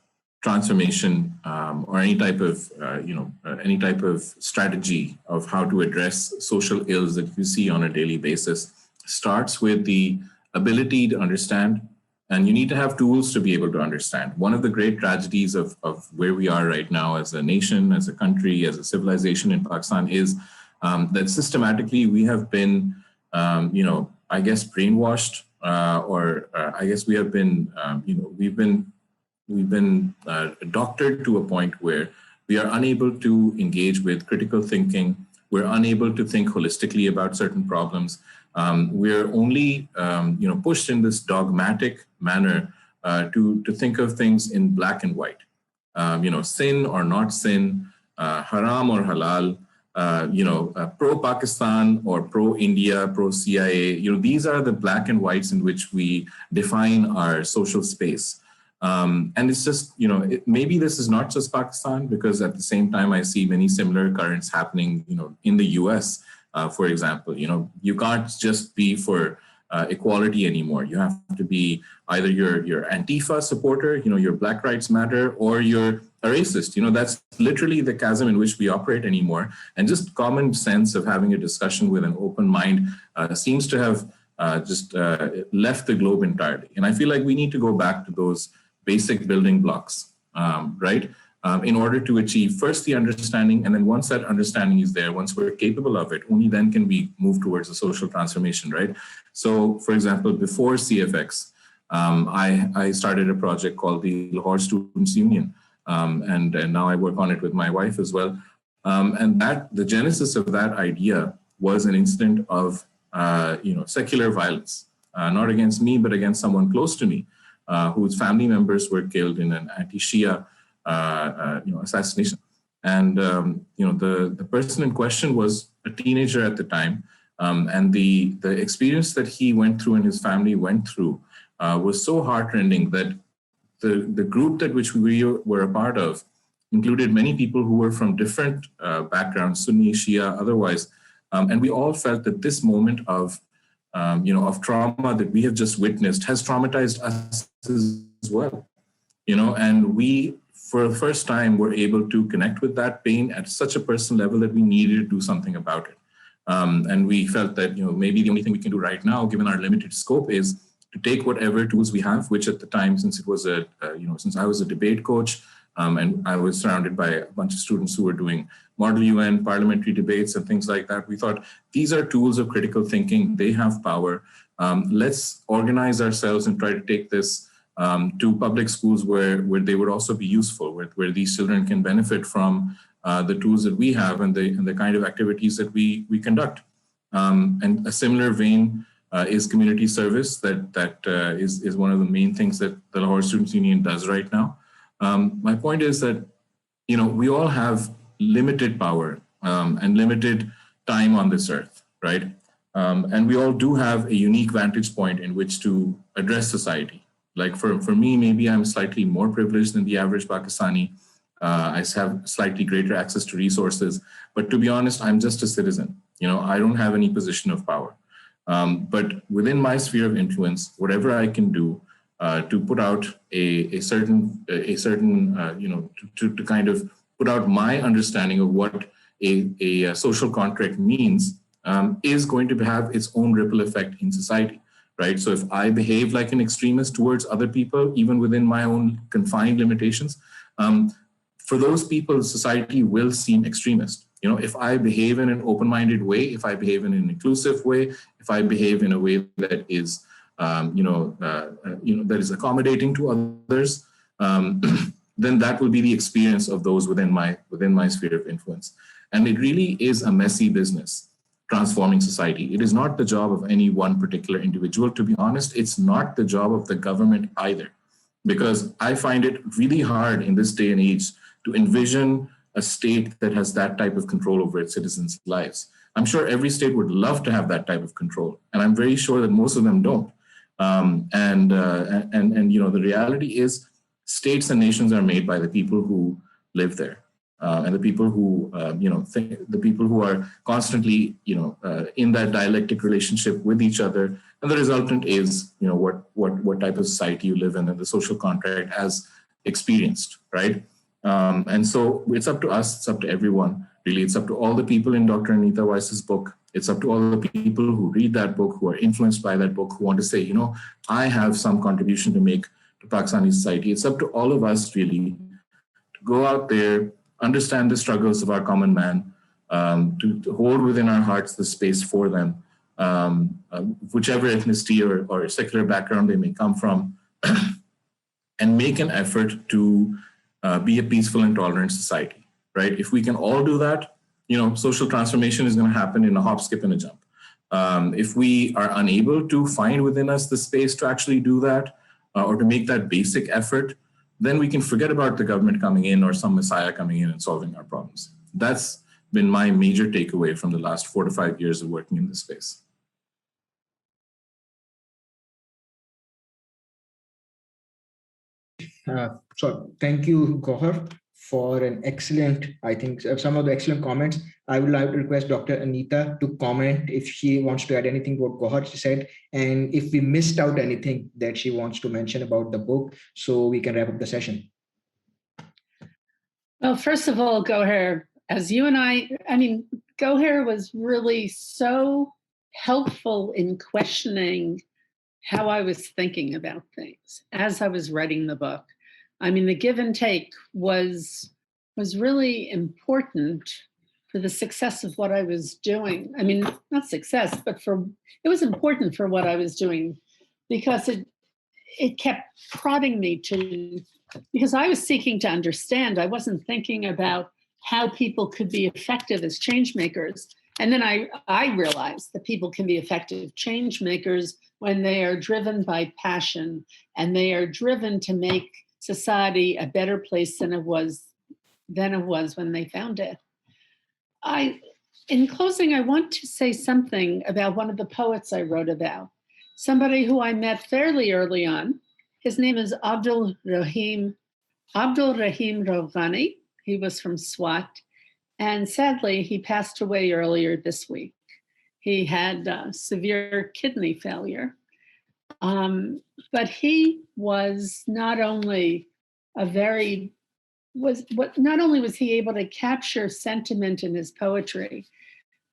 transformation or any type of strategy of how to address social ills that you see on a daily basis starts with the ability to understand, and you need to have tools to be able to understand. One of the great tragedies of where we are right now as a nation, as a country, as a civilization in Pakistan is that systematically we have been, I guess, brainwashed, or I guess we have been, we've been doctored to a point where we are unable to engage with critical thinking. We're unable to think holistically about certain problems. We're only, pushed in this dogmatic manner to think of things in black and white. Sin or not sin, haram or halal. Pro-Pakistan or pro-India, pro-CIA, these are the black and whites in which we define our social space. And it's just, maybe this is not just Pakistan, because at the same time, I see many similar currents happening, in the US, for example. You can't just be for equality anymore. You have to be either you're Antifa supporter, your Black Rights Matter, or you're a racist. That's literally the chasm in which we operate anymore. And just common sense of having a discussion with an open mind seems to have just left the globe entirely. And I feel like we need to go back to those basic building blocks, right? In order to achieve first the understanding, and then once that understanding is there, once we're capable of it, only then can we move towards a social transformation, right? So, for example, before CFX, I started a project called the Lahore Students Union, and now I work on it with my wife as well. And the genesis of that idea was an incident of secular violence, not against me, but against someone close to me, whose family members were killed in an anti-Shia assassination. And the person in question was a teenager at the time, and the experience that he went through and his family went through was so heartrending that the group that which we were a part of included many people who were from different backgrounds, Sunni, Shia, otherwise, and we all felt that this moment of trauma that we have just witnessed has traumatized us as well. And we, for the first time, were able to connect with that pain at such a personal level that we needed to do something about it. And we felt that maybe the only thing we can do right now, given our limited scope, is to take whatever tools we have, which at the time, since it was since I was a debate coach, and I was surrounded by a bunch of students who were doing Model UN, parliamentary debates, and things like that, we thought these are tools of critical thinking. They have power. Let's organize ourselves and try to take this to public schools where they would also be useful, where these children can benefit from the tools that we have and the kind of activities that we conduct. And a similar vein is community service that is one of the main things that the Lahore Students' Union does right now. My point is that we all have limited power and limited time on this earth, right? And we all do have a unique vantage point in which to address society. Like for me, maybe I'm slightly more privileged than the average Pakistani. I have slightly greater access to resources, but to be honest, I'm just a citizen. I don't have any position of power. But within my sphere of influence, whatever I can do to put out a certain to kind of put out my understanding of what a social contract means is going to have its own ripple effect in society, right? So if I behave like an extremist towards other people, even within my own confined limitations, for those people, society will seem extremist. If I behave in an open-minded way, if I behave in an inclusive way, if I behave in a way that is, that is accommodating to others, then that will be the experience of those within my sphere of influence. And it really is a messy business, transforming society. It is not the job of any one particular individual. To be honest, it's not the job of the government either, because I find it really hard in this day and age to envision a state that has that type of control over its citizens' lives. I'm sure every state would love to have that type of control, and I'm very sure that most of them don't. The reality is, states and nations are made by the people who live there, and the people who the people who are constantly in that dialectic relationship with each other, and the resultant is what type of society you live in and the social contract as experienced, right? And so it's up to us, it's up to everyone, really. It's up to all the people in Dr. Anita Weiss's book. It's up to all the people who read that book, who are influenced by that book, who want to say, I have some contribution to make to Pakistani society. It's up to all of us, really, to go out there, understand the struggles of our common man, to hold within our hearts the space for them, whichever ethnicity or secular background they may come from, and make an effort to be a peaceful and tolerant society, right? If we can all do that, social transformation is going to happen in a hop, skip, and a jump. If we are unable to find within us the space to actually do that, or to make that basic effort, then we can forget about the government coming in or some messiah coming in and solving our problems. That's been my major takeaway from the last 4 to 5 years of working in this space. So thank you, Gauher, for an excellent, I think, some of the excellent comments. I would like to request Dr. Anita to comment if she wants to add anything to what Gauher said, and if we missed out anything that she wants to mention about the book, so we can wrap up the session. Well, first of all, Gauher, as you and I mean, Gauher was really so helpful in questioning how I was thinking about things as I was writing the book. I mean, the give and take was really important for the success of what I was doing. I mean, not success, but it was important for what I was doing, because it kept prodding me because I was seeking to understand. I wasn't thinking about how people could be effective as change makers. And then I realized that people can be effective change makers when they are driven by passion and they are driven to make society a better place than it was than it was when they found it. In closing, I want to say something about one of the poets I wrote about, somebody who I met fairly early on. His name is Abdul Rahim Rouhani. He was from Swat, and sadly, he passed away earlier this week. He had severe kidney failure, but he was not only was he able to capture sentiment in his poetry,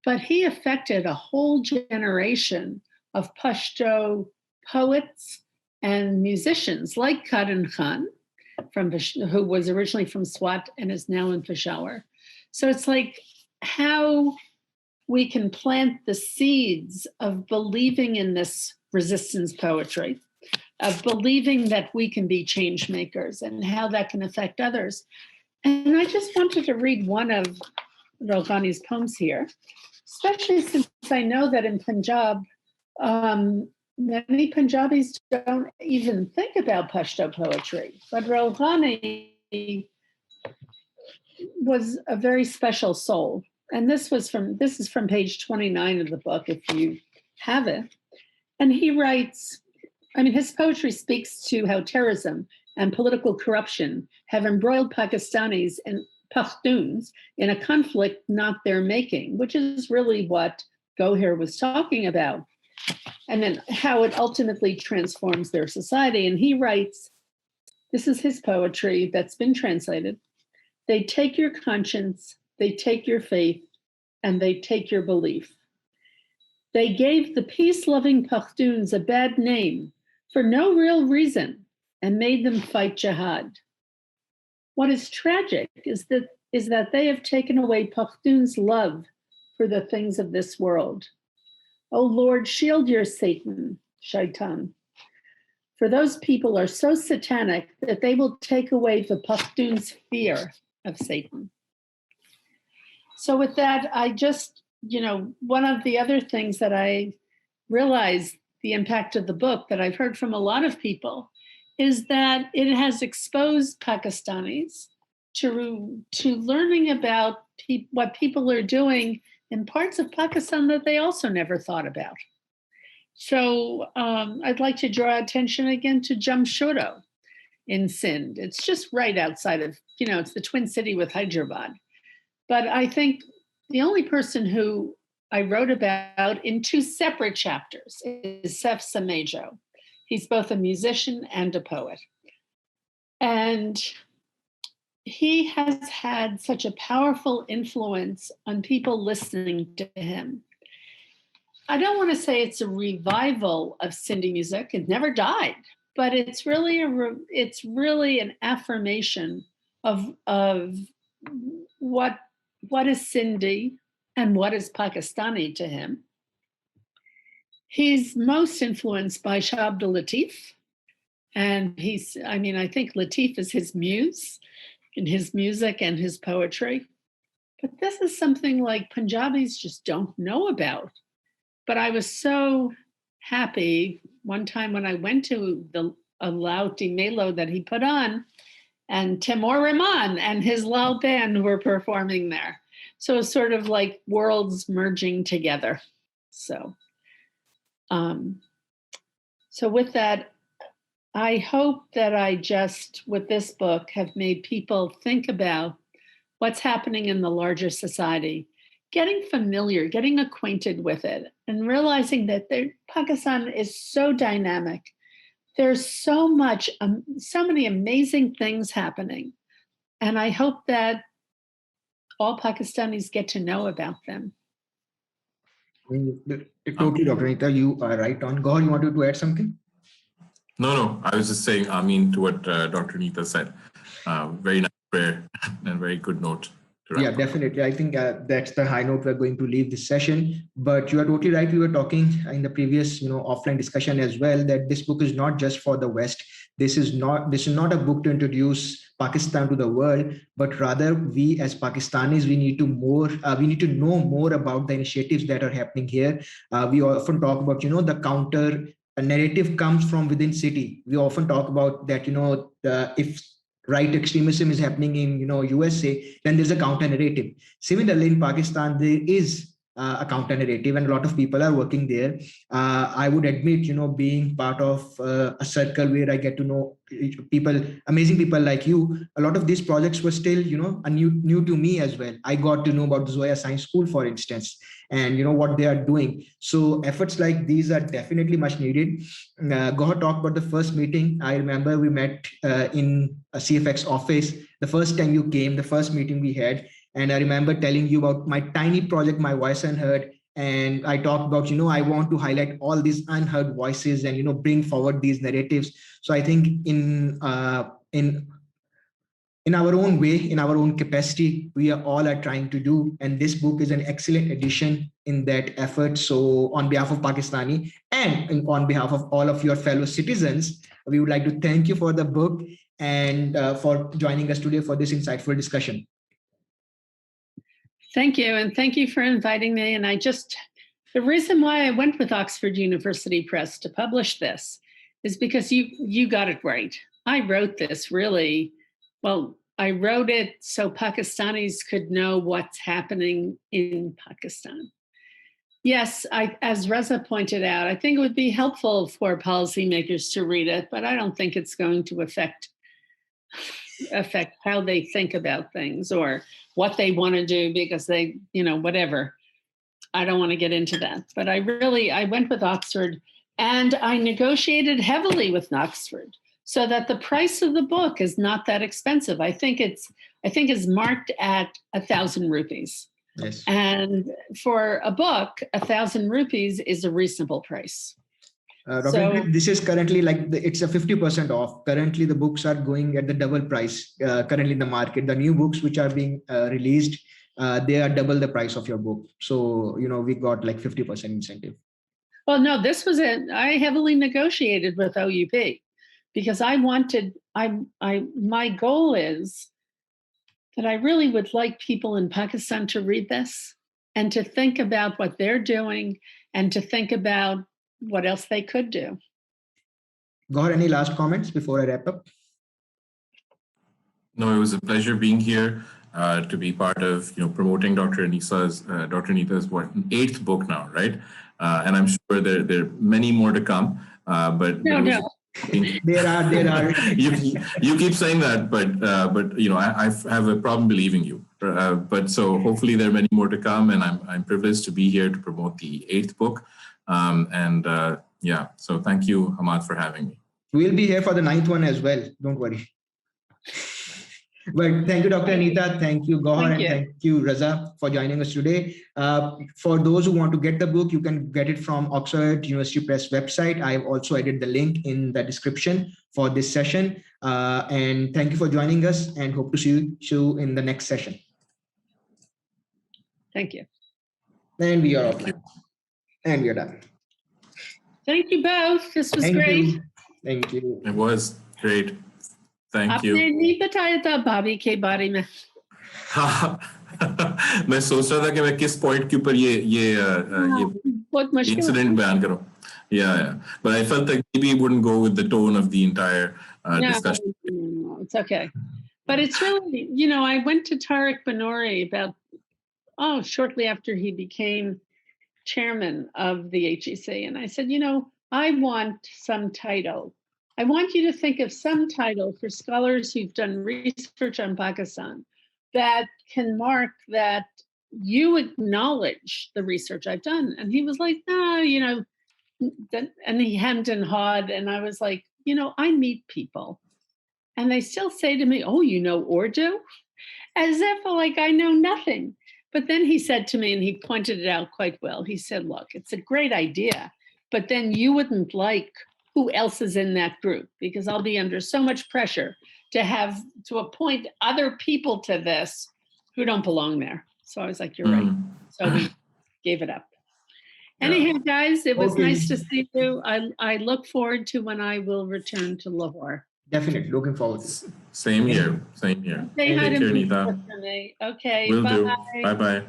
but he affected a whole generation of Pashto poets and musicians like Karan Khan, who was originally from Swat and is now in Peshawar. So it's like how we can plant the seeds of believing in this resistance poetry, of believing that we can be change makers and how that can affect others. And I just wanted to read one of Rouhani's poems here, especially since I know that in Punjab, many Punjabis don't even think about Pashto poetry, but Rouhani was a very special soul. And this is from page 29 of the book, if you have it. And he writes, his poetry speaks to how terrorism and political corruption have embroiled Pakistanis and Pashtuns in a conflict not their making, which is really what Gauher was talking about. And then how it ultimately transforms their society. And he writes, this is his poetry that's been translated. They take your conscience, they take your faith, and they take your belief. They gave the peace-loving Pashtuns a bad name for no real reason and made them fight jihad. What is tragic is that they have taken away Pashtuns' love for the things of this world. O Lord, shield your Satan, Shaitan. For those people are so satanic that they will take away the Pashtuns' fear of Satan. So with that, I just, one of the other things that I realized the impact of the book that I've heard from a lot of people is that it has exposed Pakistanis to learning about what people are doing in parts of Pakistan that they also never thought about. So I'd like to draw attention again to Jamshoro in Sindh. It's just right outside of, it's the twin city with Hyderabad. But I think the only person who I wrote about in two separate chapters is Sef Samejo. He's both a musician and a poet. And he has had such a powerful influence on people listening to him. I don't want to say it's a revival of Sindhi music. It never died, but it's really an affirmation of what is Sindhi and what is Pakistani to him. He's most influenced by Shah Abdul Latif, and I think Latif is his muse in his music and his poetry. But this is something like Punjabis just don't know about. But I was so happy one time when I went to a Lauti Melo that he put on, and Timur Rahman and his Lal band were performing there. So it's sort of like worlds merging together. So with that, I hope that I just, with this book, have made people think about what's happening in the larger society, getting familiar, getting acquainted with it, and realizing that Pakistan is so dynamic. There's so many amazing things happening. And I hope that all Pakistanis get to know about them. Totally, Dr. Anita, you are right on. Gauher, you wanted to add something? No, I was just saying, to what Dr. Anita said. Very nice prayer and very good note. Yeah, definitely. I think that's the high note we're going to leave this session. But you are totally right. We were talking in the previous, offline discussion as well, that this book is not just for the West. This is not a book to introduce Pakistan to the world, but rather we as Pakistanis, we need to know more about the initiatives that are happening here. We often talk about, the counter narrative comes from within city. We often talk about that, if right extremism is happening in USA, then there's a counter narrative. Similarly, in Pakistan, there is a counter narrative, and a lot of people are working there. I would admit, being part of a circle where I get to know people, amazing people like you, a lot of these projects were still, new to me as well. I got to know about Zoya Science School, for instance, and what they are doing. So efforts like these are definitely much needed. Gauher talked about the first meeting. I remember we met in a CFX office. The first time you came, the first meeting we had, and I remember telling you about my tiny project, My Voice Unheard. And I talked about, I want to highlight all these unheard voices and, bring forward these narratives. So I think in our own way, in our own capacity, we are all are trying to do. And this book is an excellent addition in that effort. So on behalf of Pakistani and on behalf of all of your fellow citizens, we would like to thank you for the book and for joining us today for this insightful discussion. Thank you. And thank you for inviting me. And the reason why I went with Oxford University Press to publish this is because you got it right. I wrote this really, well, I wrote it so Pakistanis could know what's happening in Pakistan. Yes, as Raza pointed out, I think it would be helpful for policymakers to read it, but I don't think it's going to affect how they think about things or what they want to do because they, whatever. I don't want to get into that. But I went with Oxford and I negotiated heavily with Oxford so that the price of the book is not that expensive. I think it's marked at 1,000 rupees. Yes. And for a book, 1,000 rupees is a reasonable price. Dr. This is currently it's a 50% off. Currently, the books are going at the double price currently in the market. The new books which are being released, they are double the price of your book. So, we got 50% incentive. Well, no, this was it. I heavily negotiated with OUP because my goal is that I really would like people in Pakistan to read this and to think about what they're doing and to think about what else they could do. Gauher, any last comments before I wrap up? No, it was a pleasure being here to be part of promoting Dr. Anita's 8th book now, right? And I'm sure there are many more to come. But no. There are. You keep saying that, but I have a problem believing you. But so hopefully there are many more to come, and I'm privileged to be here to promote the 8th book. So thank you, Hamad, for having me. We'll be here for the 9th one as well. Don't worry. But thank you, Dr. Anita. Thank you, Gauher, and thank you, Raza, for joining us today. For those who want to get the book, you can get it from Oxford University Press website. I've also added the link in the description for this session. And thank you for joining us, and hope to see you in the next session. Thank you. And we are offline. And we are done. Thank you both. This was great. Thank you. It was great. Thank you. आपने नहीं बताया था भाभी के बारे में. मैं सोच रहा था कि मैं किस पॉइंट के ऊपर ये incident बयान करूं. Yeah. But I felt like maybe it wouldn't go with the tone of the entire discussion. No, it's okay. But it's really, I went to Tariq Banouri shortly after he became chairman of the HEC. And I said, I want some title. I want you to think of some title for scholars who've done research on Pakistan that can mark that you acknowledge the research I've done. And he was like, no, and he hemmed and hawed. And I was like, I meet people and they still say to me, oh, you know Urdu? As if I know nothing. But then he said to me, and he pointed it out quite well, he said, look, it's a great idea, but then you wouldn't like who else is in that group, because I'll be under so much pressure to appoint other people to this who don't belong there. So I was like, you're right. So we gave it up. Anyhow, guys, it was nice to see you. I look forward to when I will return to Lahore. Definitely, looking forward. Same here. Say hi to me. Okay, Will bye. do. Bye-bye.